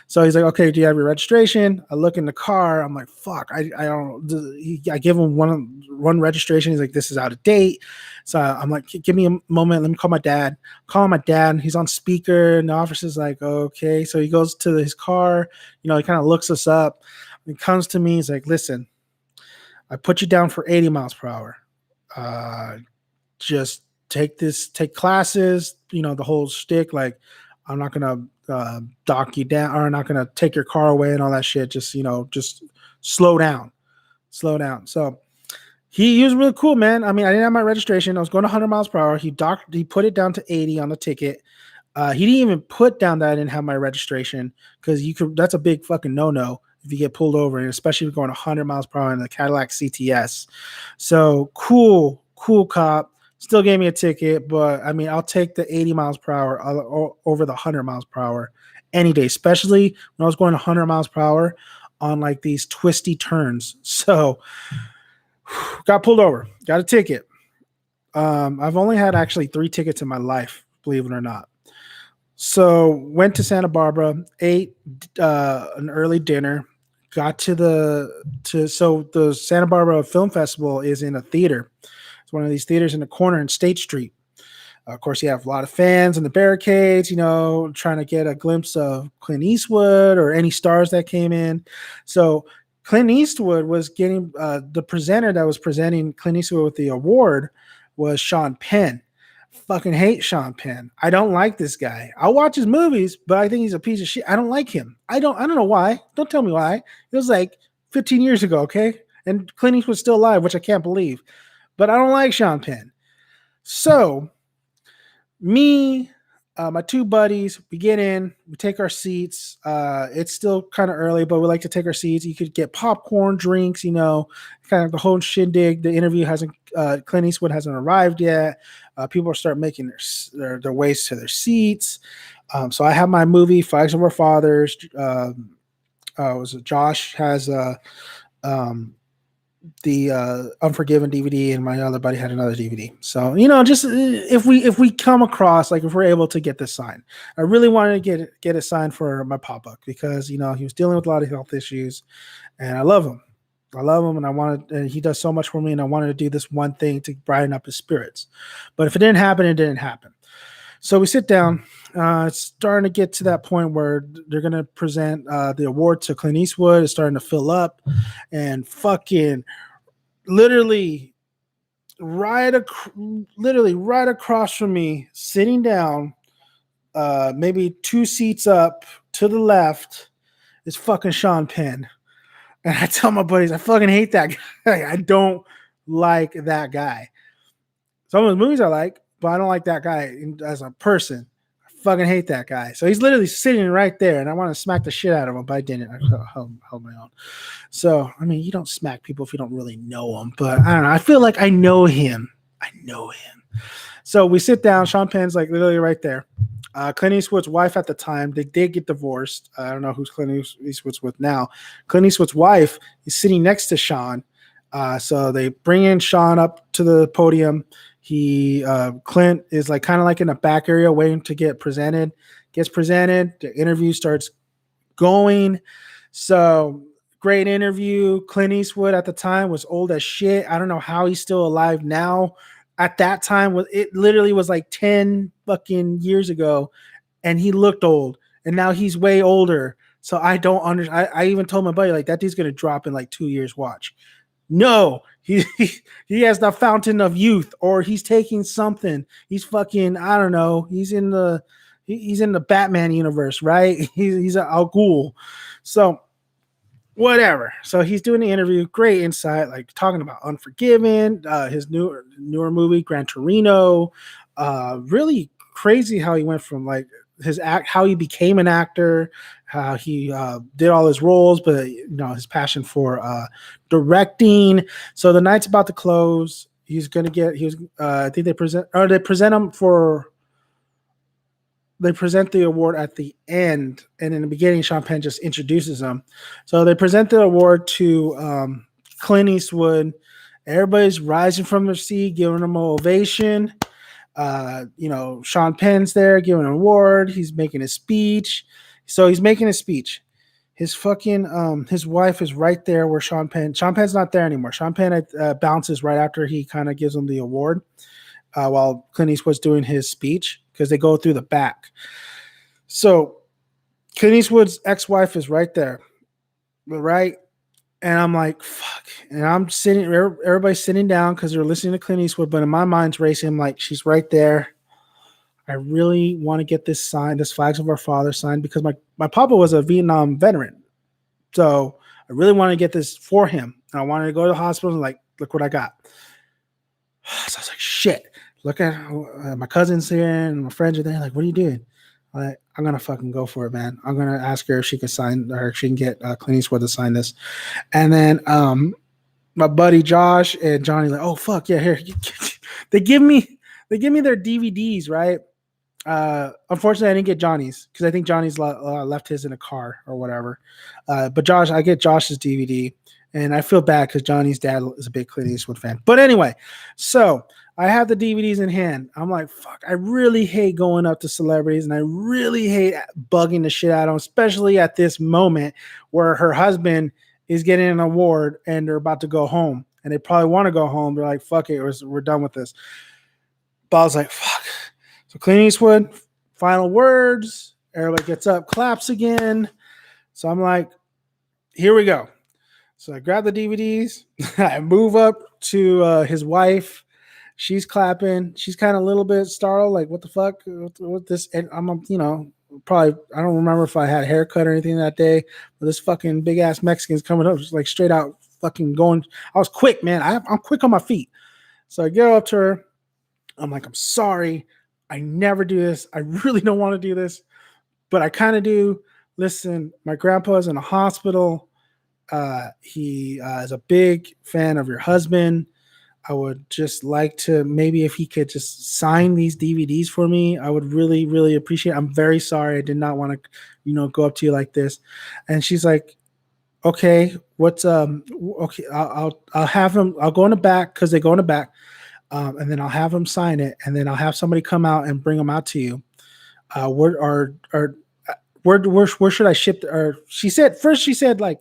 So he's like, okay, do you have your registration? I look in the car. I'm like, fuck, I don't. I give him one registration. He's like, this is out of date. So I'm like, give me a moment. Let me call my dad. Call my dad. He's on speaker, and the officer's like, okay. So he goes to his car. He kind of looks us up. He comes to me. He's like, listen, I put you down for 80 miles per hour. Just take classes, the whole shtick. Like, I'm not going to dock you down, or I'm not going to take your car away and all that shit. Just, just slow down. So he was really cool, man. I mean, I didn't have my registration. I was going 100 miles per hour. He put it down to 80 on the ticket. He didn't even put down that I didn't have my registration, because that's a big fucking no-no if you get pulled over, and especially if you're going 100 miles per hour in the Cadillac CTS. So cool cop. Still gave me a ticket, but I mean, I'll take the 80 miles per hour over the 100 miles per hour any day, especially when I was going 100 miles per hour on like these twisty turns. So got pulled over, got a ticket. I've only had actually 3 tickets in my life, believe it or not. So went to Santa Barbara, ate an early dinner, got so the Santa Barbara Film Festival is in a theater. It's one of these theaters in the corner in State Street. Of course, you have a lot of fans in the barricades, trying to get a glimpse of Clint Eastwood or any stars that came in. So Clint Eastwood was getting the presenter that was presenting Clint Eastwood with the award was Sean Penn. Fucking hate Sean Penn. I don't like this guy. I'll watch his movies, but I think he's a piece of shit. I don't like him. I don't know why. Don't tell me why. It was like 15 years ago, okay? And Clint Eastwood's still alive, which I can't believe. But I don't like Sean Penn. So me, my 2 buddies, we get in, we take our seats. It's still kind of early, but we like to take our seats. You could get popcorn, drinks, kind of the whole shindig. The interview Clint Eastwood hasn't arrived yet. People are starting making their ways to their seats. So I have my movie, Flags of Our Fathers. Josh has the Unforgiven DVD, and my other buddy had another DVD. So just if we come across, like, if we're able to get this signed, I really wanted to get it signed for my papa, because he was dealing with a lot of health issues, and I love him, and he does so much for me, and I wanted to do this one thing to brighten up his spirits. But if it didn't happen, it didn't happen. So we sit down. It's starting to get to that point where they're going to present the award to Clint Eastwood. It's starting to fill up, and fucking literally right across from me, sitting down, maybe 2 seats up to the left, is fucking Sean Penn. And I tell my buddies, I fucking hate that guy. I don't like that guy. Some of the movies I like, but I don't like that guy as a person. I fucking hate that guy. So he's literally sitting right there, and I want to smack the shit out of him, but I didn't. I held my own. So, I mean, you don't smack people if you don't really know them, but I don't know. I feel like I know him. So we sit down. Sean Penn's like literally right there. Clint Eastwood's wife at the time, they did get divorced. I don't know who's Clint Eastwood's with now. Clint Eastwood's wife is sitting next to Sean. So they bring in Sean up to the podium. Clint is like kind of like in the back area waiting to get presented. Gets presented. The interview starts going. So great interview. Clint Eastwood at the time was old as shit. I don't know how he's still alive now. At that time, it literally was like 10 fucking years ago, and he looked old, and now he's way older. So I don't understand. I even told my buddy, like, that dude's gonna drop in like 2 years. Watch. No, he has the fountain of youth, or he's taking something. He's fucking, I don't know. He's in the Batman universe, right? He's a Al Ghul. So whatever. So he's doing the interview. Great insight, like talking about Unforgiven, his newer movie, Gran Torino. Really crazy how he went from like how he became an actor, how he did all his roles, but his passion for directing. So the night's about to close. He's gonna get. I think they present him for. They present the award at the end, and in the beginning, Sean Penn just introduces him. So they present the award to Clint Eastwood. Everybody's rising from their seat, giving him an ovation. Sean Penn's there giving an award. He's making a speech. So he's making a speech. His fucking his wife is right there where Sean Penn's not there anymore. Sean Penn bounces right after he kind of gives him the award, while Clint Eastwood's doing his speech, because they go through the back. So Clint Eastwood's ex-wife is right there, right? And I'm like, fuck. And I'm sitting, everybody's sitting down because they're listening to Clint Eastwood, but in my mind's racing. I'm like, she's right there. I really want to get this signed, this Flags of Our Father signed, because my papa was a Vietnam veteran. So I really want to get this for him. And I wanted to go to the hospital and like, look what I got. So I was like, shit. Look at my cousins here and my friends are there. Like, what are you doing? I'm going to fucking go for it, man. I'm going to ask her if she can sign, or if she can get Clint Eastwood to sign this. And then my buddy Josh and Johnny like, oh fuck yeah, here. they give me their DVDs, right? Unfortunately, I didn't get Johnny's because I think Johnny's left his in a car or whatever. But I get Josh's DVD, and I feel bad because Johnny's dad is a big Clint Eastwood fan. But anyway, so I have the DVDs in hand. I'm like, fuck, I really hate going up to celebrities, and I really hate bugging the shit out of them, especially at this moment where her husband is getting an award and they're about to go home, and they probably want to go home. They're like, fuck it, we're done with this. But I was like, fuck. So Clint Eastwood, final words. Everybody gets up, claps again. So I'm like, here we go. So I grab the DVDs. I move up to his wife. She's clapping. She's kind of a little bit startled, like, what the fuck? What this? And I'm, probably, I don't remember if I had a haircut or anything that day, but this fucking big ass Mexican's coming up, just like straight out fucking going. I was quick, man. I'm quick on my feet. So I go up to her. I'm like, I'm sorry. I never do this. I really don't want to do this, but I kind of do. Listen, my grandpa is in a hospital. He is a big fan of your husband. I would just like to, maybe if he could just sign these DVDs for me, I would really, really appreciate it. I'm very sorry. I did not want to, go up to you like this. And she's like, okay, okay, I'll have him, I'll go in the back, because they go in the back. And then I'll have them sign it, and then I'll have somebody come out and bring them out to you. Where should I ship? Or she said, like,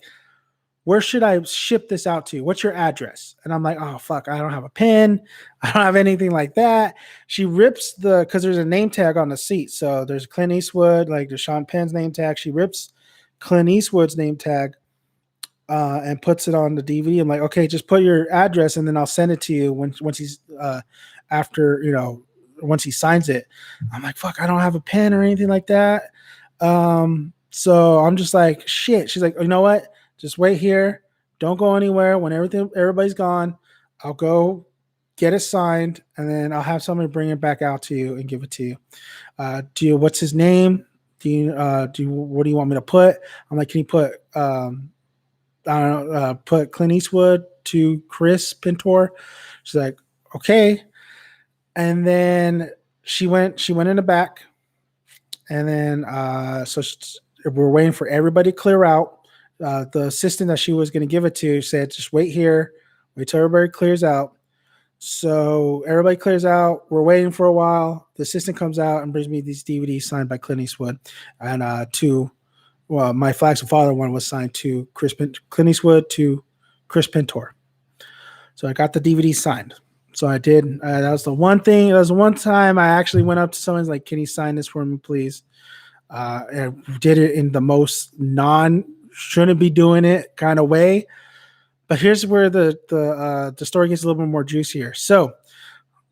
where should I ship this out to? What's your address? And I'm like, oh fuck, I don't have a pen. I don't have anything like that. She rips because there's a name tag on the seat. So there's Clint Eastwood, like the Sean Penn's name tag. She rips Clint Eastwood's name tag. And puts it on the DVD. I'm like, okay, just put your address, and then I'll send it to you once he's once he signs it. I'm like, fuck, I don't have a pen or anything like that. So I'm just like, shit. She's like, you know what? Just wait here. Don't go anywhere. When everybody's gone, I'll go get it signed, and then I'll have somebody bring it back out to you and give it to you. What's his name? What do you want me to put? I'm like, can you put put Clint Eastwood to Chris Pintor? She's like, okay. And then she went in the back, and then we're waiting for everybody to clear out. The assistant that she was going to give it to said, just wait here, wait till everybody clears out. So everybody clears out. We're waiting for a while. The assistant comes out and brings me these DVDs signed by Clint Eastwood, and my Flags of Father one was signed to Clint Eastwood to Chris Pintor. So I got the DVD signed. So I did. That was the one thing. It was the one time I actually went up to someone like, can you sign this for me, please? And did it in the most shouldn't be doing it kind of way. But here's where the story gets a little bit more juicier. So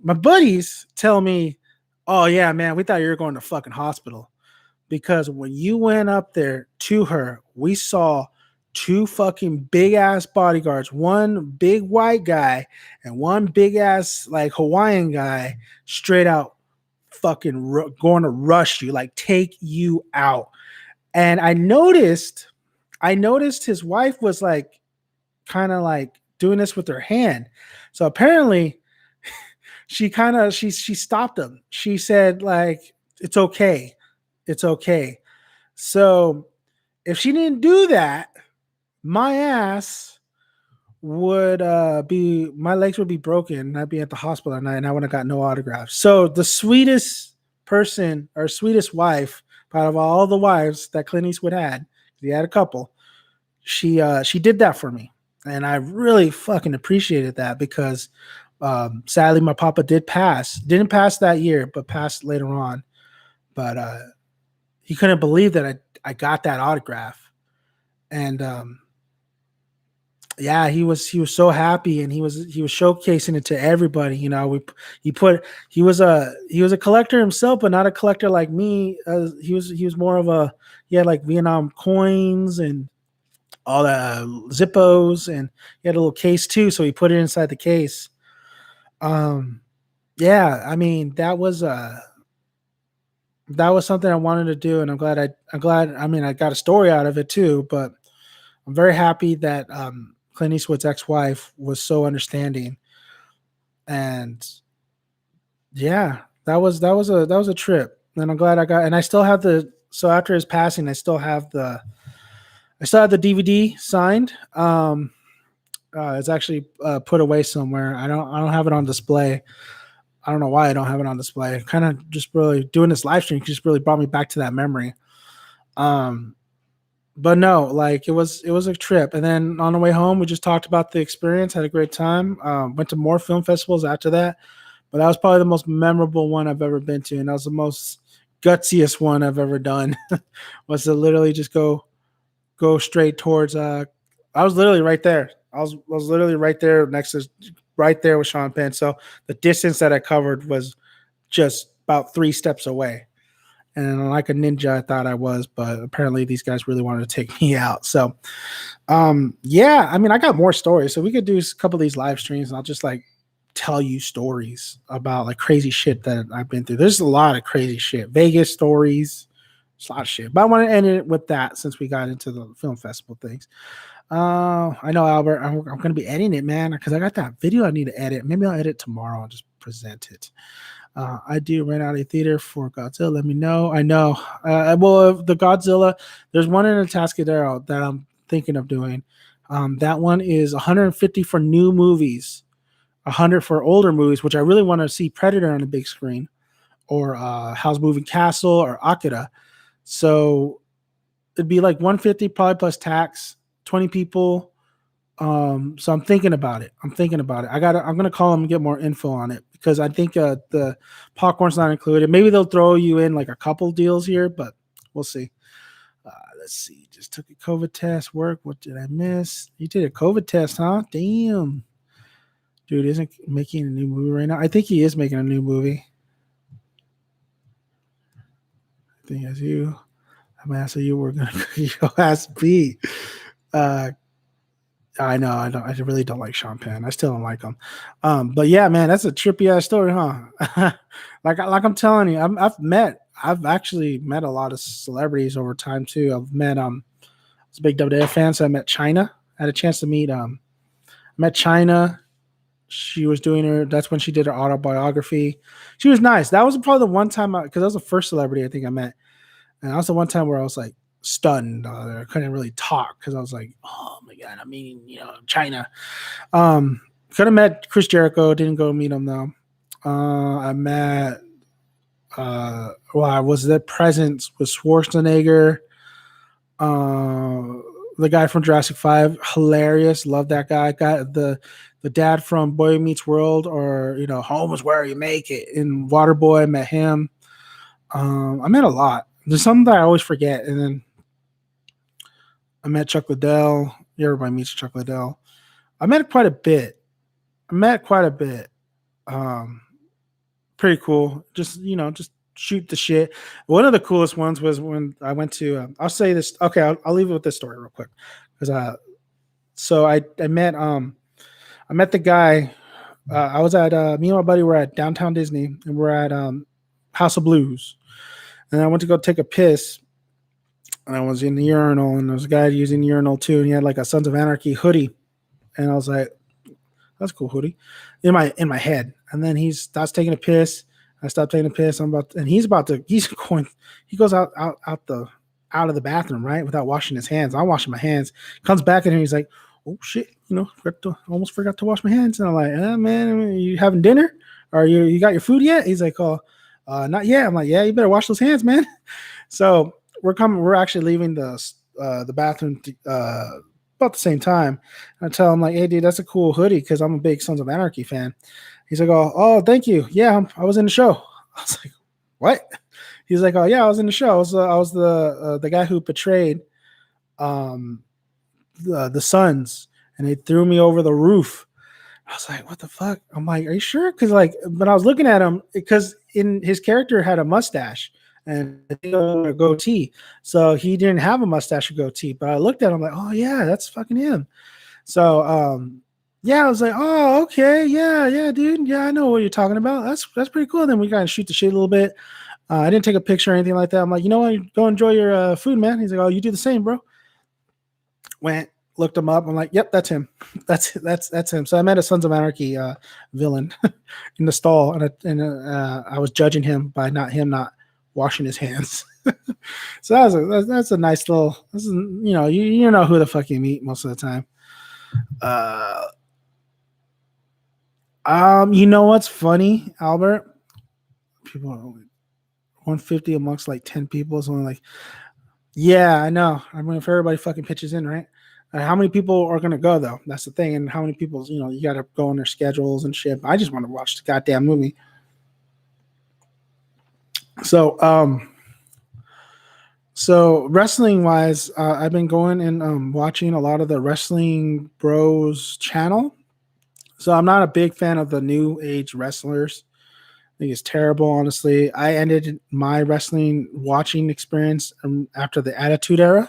my buddies tell me, oh yeah, man, we thought you were going to fucking hospital. Because when you went up there to her, we saw two fucking big ass bodyguards, one big white guy and one big ass like Hawaiian guy, straight out fucking going to rush you, like take you out. And I noticed his wife was like kind of like doing this with her hand. So apparently she stopped him. She said like, it's okay. It's okay. So if she didn't do that, my legs would be broken, and I'd be at the hospital at night, and I would have got no autographs. So the sweetest person or sweetest wife, out of all the wives that Clint Eastwood had, he had a couple. She did that for me, and I really fucking appreciated that because sadly my papa didn't pass that year, but passed later on. But he couldn't believe that I got that autograph, and yeah, he was so happy, and he was showcasing it to everybody. You know, he was a collector himself, but not a collector like me. He was more of he had like Vietnam coins and all the Zippos, and he had a little case too, so he put it inside the case. Um, yeah, I mean that was something I wanted to do, and I'm glad. I mean, I got a story out of it too, but I'm very happy that Clint Eastwood's ex-wife was so understanding, and yeah, that was a trip, and I'm glad I got. And I still have so after his passing, I still have the DVD signed. It's actually put away somewhere. I don't have it on display. I don't know why I don't have it on display. Kind of just really doing this live stream just really brought me back to that memory. Um, but no, like it was a trip. And then on the way home, we just talked about the experience, had a great time. Went to more film festivals after that, but that was probably the most memorable one I've ever been to, and that was the most gutsiest one I've ever done. Was to literally just go straight towards. I was literally right there. I was literally right there right there with Sean Penn. So the distance that I covered was just about 3 steps away. And like a ninja, I thought I was, but apparently these guys really wanted to take me out. So, yeah, I mean, I got more stories, so we could do a couple of these live streams, and I'll just like tell you stories about like crazy shit that I've been through. There's a lot of crazy shit, Vegas stories, it's a lot of shit. But I want to end it with that since we got into the film festival things. I know, Albert. I'm going to be editing it, man, because I got that video I need to edit. Maybe I'll edit tomorrow and just present it. I do rent out a theater for Godzilla. Let me know. I know. Well, the Godzilla, there's one in Atascadero that I'm thinking of doing. That one is 150 for new movies, 100 for older movies, which I really want to see Predator on the big screen, or Howl's Moving Castle, or Akira. So it'd be like 150 probably plus tax, 20 people. So I'm thinking about it. I'm gonna call them and get more info on it, because I think the popcorn's not included. Maybe they'll throw you in like a couple deals here, but we'll see. Let's see. Just took a COVID test. Work. What did I miss? You did a COVID test, huh? Damn. Dude isn't making a new movie right now. I think he is making a new movie. I think as you. I'm asking you, we're gonna go ask B. I know. I really don't like Sean Penn. I still don't like him. But yeah, man, that's a trippy ass story, huh? like I'm telling you, I've actually met a lot of celebrities over time too. I've met I was a big WWF fan, so I met China. I had a chance to meet met China. She was doing that's when she did her autobiography. She was nice. That was probably the one time, because that was the first celebrity I think I met. And that was the one time where I was like stunned. I couldn't really talk because I was like, oh my God, I mean, China. Could have met Chris Jericho, didn't go meet him though. I met, I was there present with Schwarzenegger. The guy from Jurassic 5, hilarious. Love that guy. Got the dad from Boy Meets World, or Home is Where You Make It. In Waterboy, met him. I met a lot. There's something that I always forget, and then I met Chuck Liddell. Everybody meets Chuck Liddell. I met quite a bit. Pretty cool. Just shoot the shit. One of the coolest ones was when I went to. I'll say this. Okay, I'll leave it with this story real quick, because so I met the guy. I was at me and my buddy were at Downtown Disney, and we're at House of Blues, and I went to go take a piss, and I was in the urinal, and there was a guy using the urinal too, and he had like a Sons of Anarchy hoodie, and I was like, "That's a cool hoodie," in my head. And then he starts taking a piss. I stopped taking a piss. He's going. He goes out of the bathroom, right, without washing his hands. I'm washing my hands. Comes back in here. He's like, "Oh shit, almost forgot to wash my hands." And I'm like, "Man, you having dinner? Or you got your food yet?" He's like, "Oh, Not yet. I'm like, yeah, you better wash those hands, man. So we're actually leaving the bathroom about the same time. I tell him like, hey, dude, that's a cool hoodie because I'm a big Sons of Anarchy fan. He's like, oh, thank you. Yeah, I was in the show. I was like, what? He's like, oh yeah, I was in the show. I was the guy who betrayed um the Sons, and they threw me over the roof. I was like, what the fuck? I'm like, are you sure? Because like, when I was looking at him, because in his character had a mustache and a goatee, so he didn't have a mustache or goatee. But I looked at him like, oh yeah, that's fucking him. So yeah, I was like, oh okay, yeah, dude, yeah, I know what you're talking about. That's pretty cool. Then we kind of shoot the shit a little bit. I didn't take a picture or anything like that. I'm like, you know what? Go enjoy your food, man. He's like, oh, you do the same, bro. Went, looked him up. I'm like, yep, that's him. That's him. So I met a Sons of Anarchy villain in the stall, and I was judging him by not washing his hands. So that's a nice little. This is, you know who the fuck you meet most of the time. You know what's funny, Albert? People are only 150 amongst like 10 people is only like, yeah, I know. I mean, if everybody fucking pitches in, right? How many people are gonna go though? That's the thing. And how many people, you got to go on their schedules and shit. I just want to watch the goddamn movie. So wrestling wise, I've been going and watching a lot of the Wrestling Bros channel. So I'm not a big fan of the new age wrestlers. I think it's terrible, honestly. I ended my wrestling watching experience after the Attitude Era.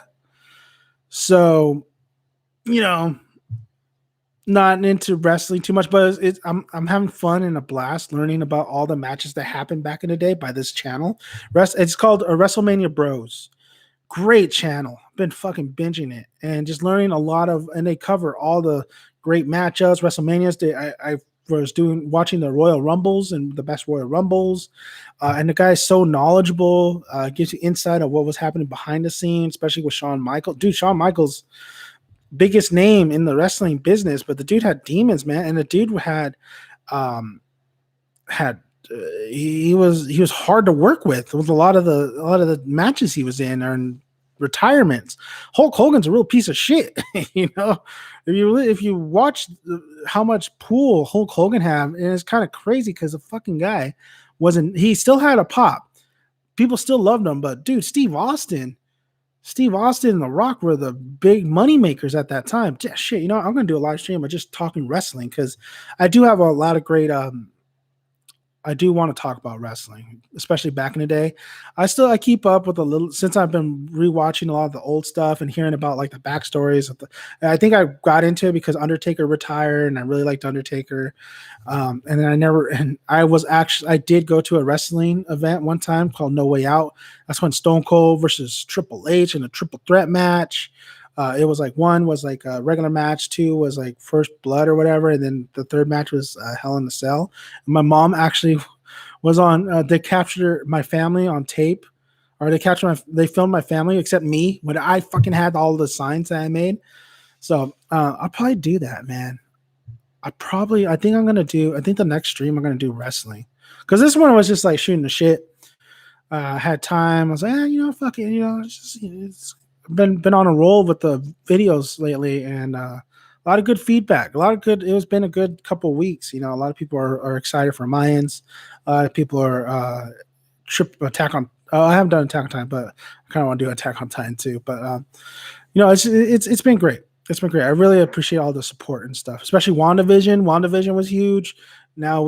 So, you know, not into wrestling too much, but I'm having fun and a blast learning about all the matches that happened back in the day by this channel. It's called WrestleMania Bros. Great channel. Been fucking binging it and just learning a lot of, and they cover all the great matchups, WrestleManias. I was watching the Royal Rumbles and the best Royal Rumbles, and the guy's so knowledgeable. Gives you insight of what was happening behind the scenes, especially with Shawn Michaels. Dude, Shawn Michaels, biggest name in the wrestling business, but the dude had demons, man, and the dude um had he was hard to work with a lot of the matches he was in and retirements. Hulk Hogan's a real piece of shit. If you watch how much pool Hulk Hogan had, and it's kind of crazy because the fucking guy he still had a pop. People still loved him, but dude, Steve Austin and The Rock were the big money makers at that time. Yeah, shit, I'm gonna do a live stream of just talking wrestling because I do have a lot of great I do want to talk about wrestling, especially back in the day. I keep up with a little since I've been rewatching a lot of the old stuff and hearing about like the backstories of I think I got into it because Undertaker retired and I really liked Undertaker. And then I did go to a wrestling event one time called No Way Out. That's when Stone Cold versus Triple H in a triple threat match. It was like one was like a regular match, two was like First Blood or whatever, and then the third match was Hell in a Cell. And my mom actually was on. They captured my family on tape, or they filmed my family except me when I fucking had all the signs that I made. So I'll probably do that, man. I think I think the next stream I'm gonna do wrestling because this one was just like shooting the shit. I had time. I was like, fuck it, it's been on a roll with the videos lately, and a lot of good feedback. It's been a good couple of weeks. A lot of people are excited for Mayans. People are Attack on. I haven't done Attack on Titan, but I kind of want to do Attack on Titan too. But it's been great. It's been great. I really appreciate all the support and stuff, especially WandaVision. WandaVision was huge. Now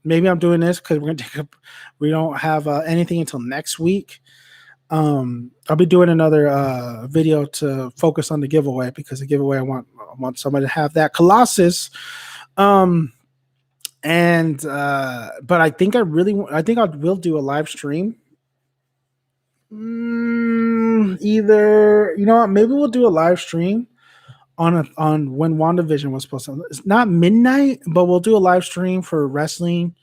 maybe I'm doing this because we don't have anything until next week. I'll be doing another video to focus on the giveaway because the giveaway I want somebody to have that Colossus. But I think I will do a live stream. Either maybe we'll do a live stream on when WandaVision was supposed to. It's not midnight, but we'll do a live stream for wrestling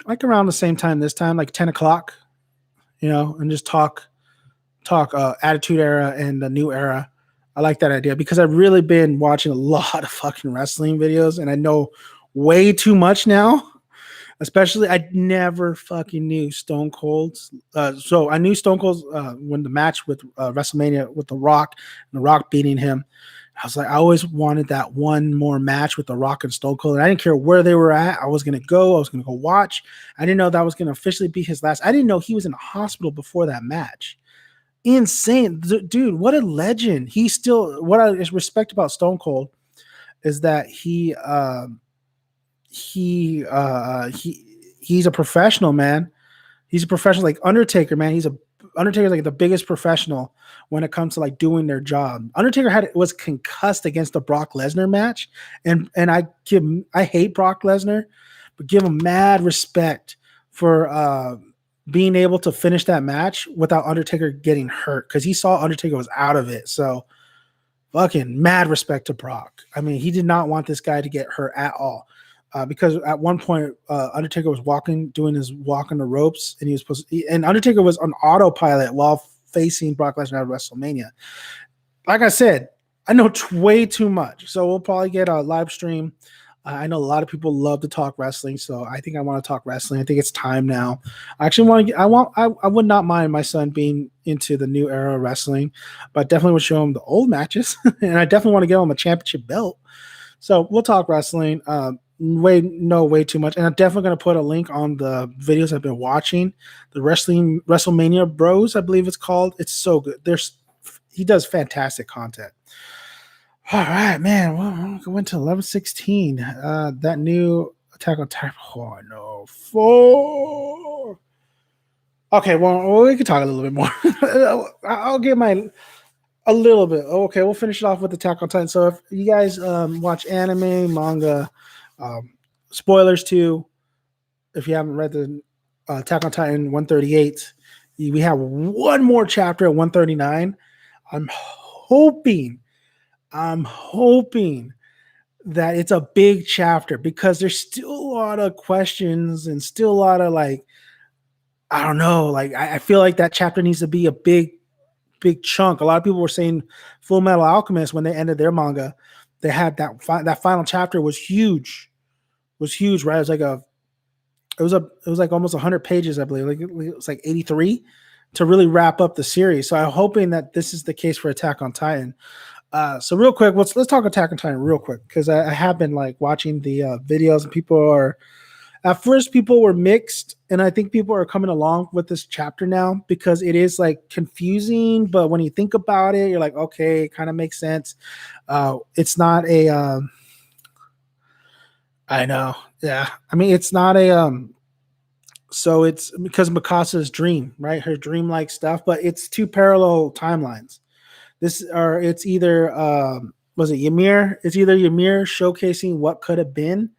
like around the same time this time, like 10 o'clock. And just talk Attitude Era and the new era. I like that idea because I've really been watching a lot of fucking wrestling videos and I know way too much now. Especially, I never fucking knew Stone Cold's. So I knew Stone Cold's when the match with WrestleMania with The Rock and The Rock beating him. I was like, I always wanted that one more match with The Rock and Stone Cold. And I didn't care where they were at. I was going to go. I was going to go watch. I didn't know that was going to officially be his last. I didn't know he was in a hospital before that match. Insane. Dude, what a legend. He still, what I respect about Stone Cold is that he's a professional, man. He's a professional, like Undertaker, man. Undertaker's like the biggest professional when it comes to like doing their job. Undertaker was concussed against the Brock Lesnar match, and I hate Brock Lesnar, but give him mad respect for being able to finish that match without Undertaker getting hurt, because he saw Undertaker was out of it. So fucking mad respect to Brock. I mean, he did not want this guy to get hurt at all. Because at one point, Undertaker was doing his walk on the ropes, and and Undertaker was on autopilot while facing Brock Lesnar at WrestleMania. Like I said, I know way too much, so we'll probably get a live stream. I know a lot of people love to talk wrestling, so I think I want to talk wrestling. I think it's time now. I actually want to. I would not mind my son being into the new era of wrestling, but I definitely would show him the old matches, and I definitely want to give him a championship belt. So we'll talk wrestling. Way too much, and I'm definitely going to put a link on the videos I've been watching. The WrestleMania Bros, I believe it's called. It's so good. He does fantastic content. All right, man. Well, we went to 11:16. That new Attack on Titan. Oh no, 4. Okay, well, we can talk a little bit more. I'll give a little bit. Okay, we'll finish it off with Attack on Titan. So if you guys watch anime, manga, spoilers too, if you haven't read the Attack on Titan 138, we have one more chapter at 139. I'm hoping that it's a big chapter, because there's still a lot of questions and still a lot of like, I don't know, like I feel like that chapter needs to be a big chunk. A lot of people were saying Full Metal Alchemist, when they ended their manga, they had that final chapter was huge, right? It was like almost 100 pages, I believe. Like it was like 83 to really wrap up the series. So I'm hoping that this is the case for Attack on Titan. So real quick, let's talk Attack on Titan real quick, because I have been like watching the videos, and people were mixed, and I think people are coming along with this chapter now, because it is like confusing, but when you think about it, you're like, okay, it kind of makes sense. It's not a I know. Yeah. I mean, it's not so it's because Mikasa's dream, right? Her dream-like stuff, but it's two parallel timelines. It's either was it Ymir? It's either Ymir showcasing what could have been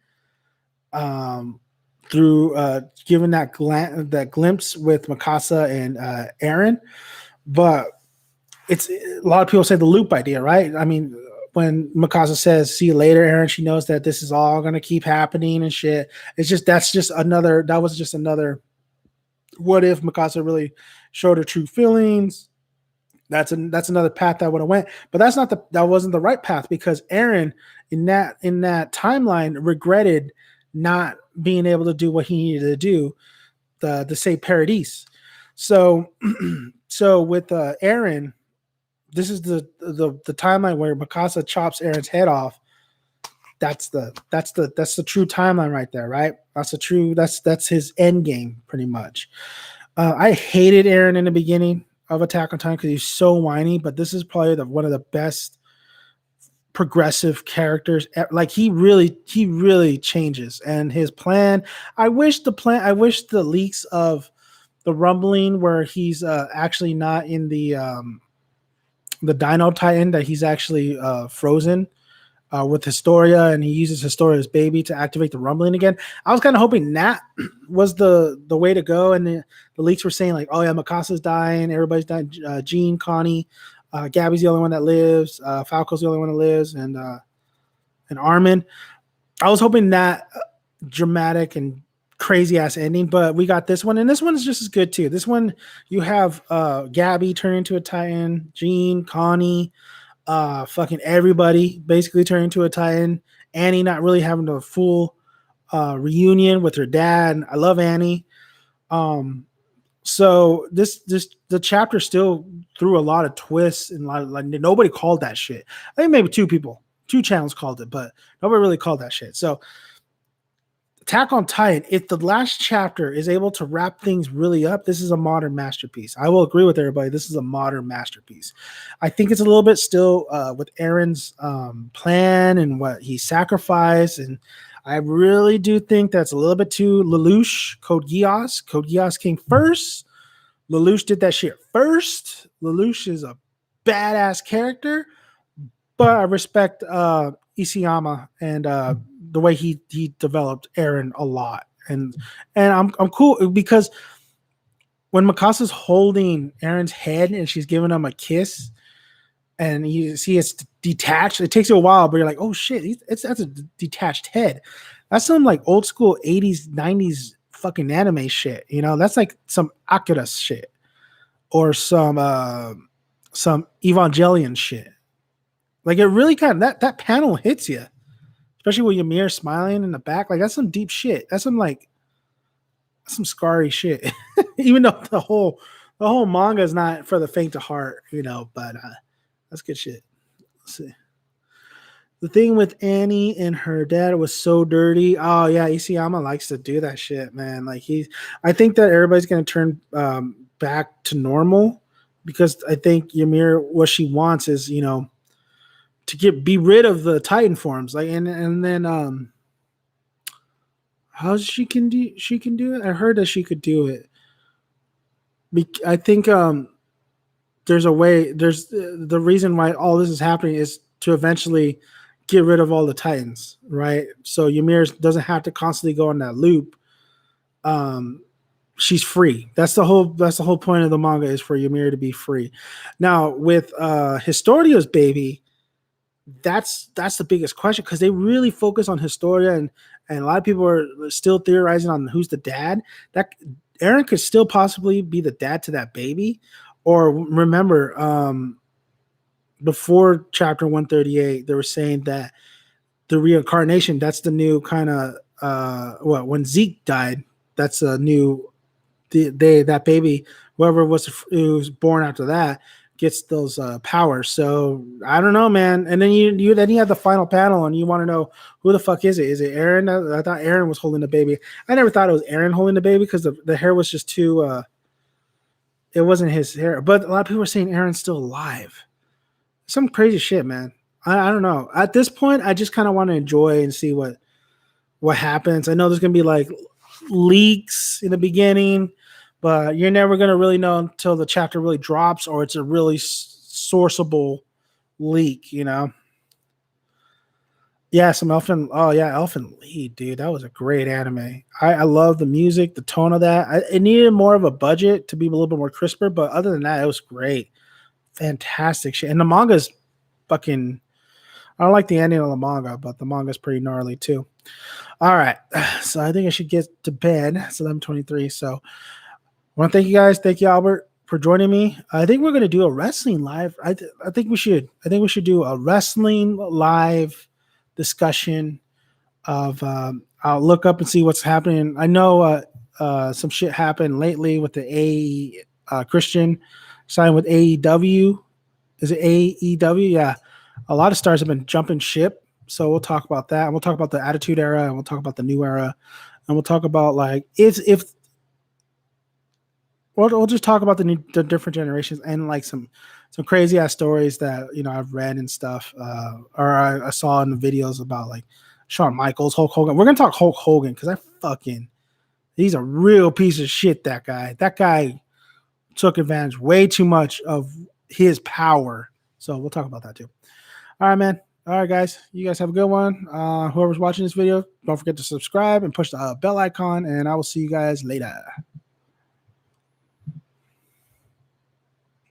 through giving that glimpse with Mikasa and Eren, but it's a lot of people say the loop idea, right? I mean, when Mikasa says "see you later, Eren," she knows that this is all gonna keep happening and shit. That was just another. What if Mikasa really showed her true feelings? That's another path that would have went, but that wasn't the right path, because Eren in that timeline regretted not being able to do what he needed to do to save Paradise. So so with Eren, this is the timeline where Mikasa chops Eren's head off. That's the true timeline right there, right? That's his end game pretty much. I hated Eren in the beginning of Attack on Titan because he's so whiny, but this is probably one of the best progressive characters. Like he really changes, and his plan. I wish the leaks of the rumbling where he's actually not in the Dino Titan, that he's actually frozen with Historia, and he uses Historia's baby to activate the rumbling again. I was kind of hoping that was the way to go, and the leaks were saying like, oh yeah, Mikasa's dying, everybody's dying, Jean, Connie, Gabby's the only one that lives, Falco's the only one that lives, and Armin. I was hoping that dramatic and crazy ass ending, but we got this one, and this one is just as good too. This one, you have Gabby turn into a Titan, Jean, Connie, fucking everybody basically turn into a Titan, Annie not really having a full reunion with her dad. I love Annie. Um, so the chapter still threw a lot of twists and a lot of, like, nobody called that shit. I think maybe two channels called it, but nobody really called that shit. So Attack on Titan, if the last chapter is able to wrap things really up, this is a modern masterpiece. I will agree with everybody. This is a modern masterpiece. I think it's a little bit still with Aaron's plan and what he sacrificed. And I really do think that's a little bit too Lelouch, Code Geass. Code Geass came first. Lelouch did that shit first. Lelouch is a badass character, but I respect Isayama and the way he developed Eren a lot, and I'm cool because when Mikasa's holding Eren's head and she's giving him a kiss, and you see it's detached. It takes you a while, but you're like, oh shit, that's a detached head. That's some like old school 80s 90s fucking anime shit. You know, that's like some Akira shit or some Evangelion shit. Like it really kind of that panel hits you, especially with Ymir smiling in the back. Like that's some deep shit. That's some scary shit. Even though the whole manga is not for the faint of heart, you know. But that's good shit. Let's see. The thing with Annie and her dad was so dirty. Oh yeah, Isayama likes to do that shit, man. Like I think that everybody's gonna turn back to normal because I think Ymir, what she wants is, you know, to be rid of the Titan forms, like and then how she can do it. I heard that she could do it. I think there's a way. There's the reason why all this is happening is to eventually get rid of all the Titans, right? So Ymir doesn't have to constantly go on that loop. She's free. That's the whole point of the manga, is for Ymir to be free. Now with Historia's baby, that's the biggest question, because they really focus on Historia, and a lot of people are still theorizing on who's the dad. That Eren could still possibly be the dad to that baby. Or remember, before chapter 138, they were saying that the reincarnation, that's the new kind of when Zeke died, that's a new that baby, whoever was born after that, gets those powers. So I don't know, man. And then you have the final panel, and you want to know who the fuck is it? Is it Eren? I thought Eren was holding the baby. I never thought it was Eren holding the baby because the hair was just too. It wasn't his hair, but a lot of people are saying Eren's still alive. Some crazy shit, man. I don't know. At this point, I just kind of want to enjoy and see what happens. I know there's gonna be like leaks in the beginning, but you're never going to really know until the chapter really drops, or it's a really sourceable leak, you know? Yeah, some Elfen. Oh, yeah, Elfen Lied, dude. That was a great anime. I love the music, the tone of that. It needed more of a budget to be a little bit more crisper, but other than that, it was great. Fantastic shit. And the manga's fucking. I don't like the ending of the manga, but the manga's pretty gnarly too. All right. So I think I should get to bed. It's 11:23. So I want to thank you guys. Thank you, Albert, for joining me. I think we're going to do a wrestling live. I think we should. I think we should do a wrestling live discussion of. I'll look up and see what's happening. I know some shit happened lately with the Christian signed with AEW. Is it AEW? Yeah. A lot of stars have been jumping ship. So we'll talk about that. And we'll talk about the Attitude Era, and we'll talk about the New Era. And we'll talk about like if we'll just talk about the different generations, and like some crazy ass stories that, you know, I've read and stuff, or I saw in the videos about like Shawn Michaels, Hulk Hogan. We're gonna talk Hulk Hogan because he's a real piece of shit. That guy took advantage way too much of his power. So we'll talk about that too. All right, man. All right, guys. You guys have a good one. Whoever's watching this video, don't forget to subscribe and push the bell icon, and I will see you guys later.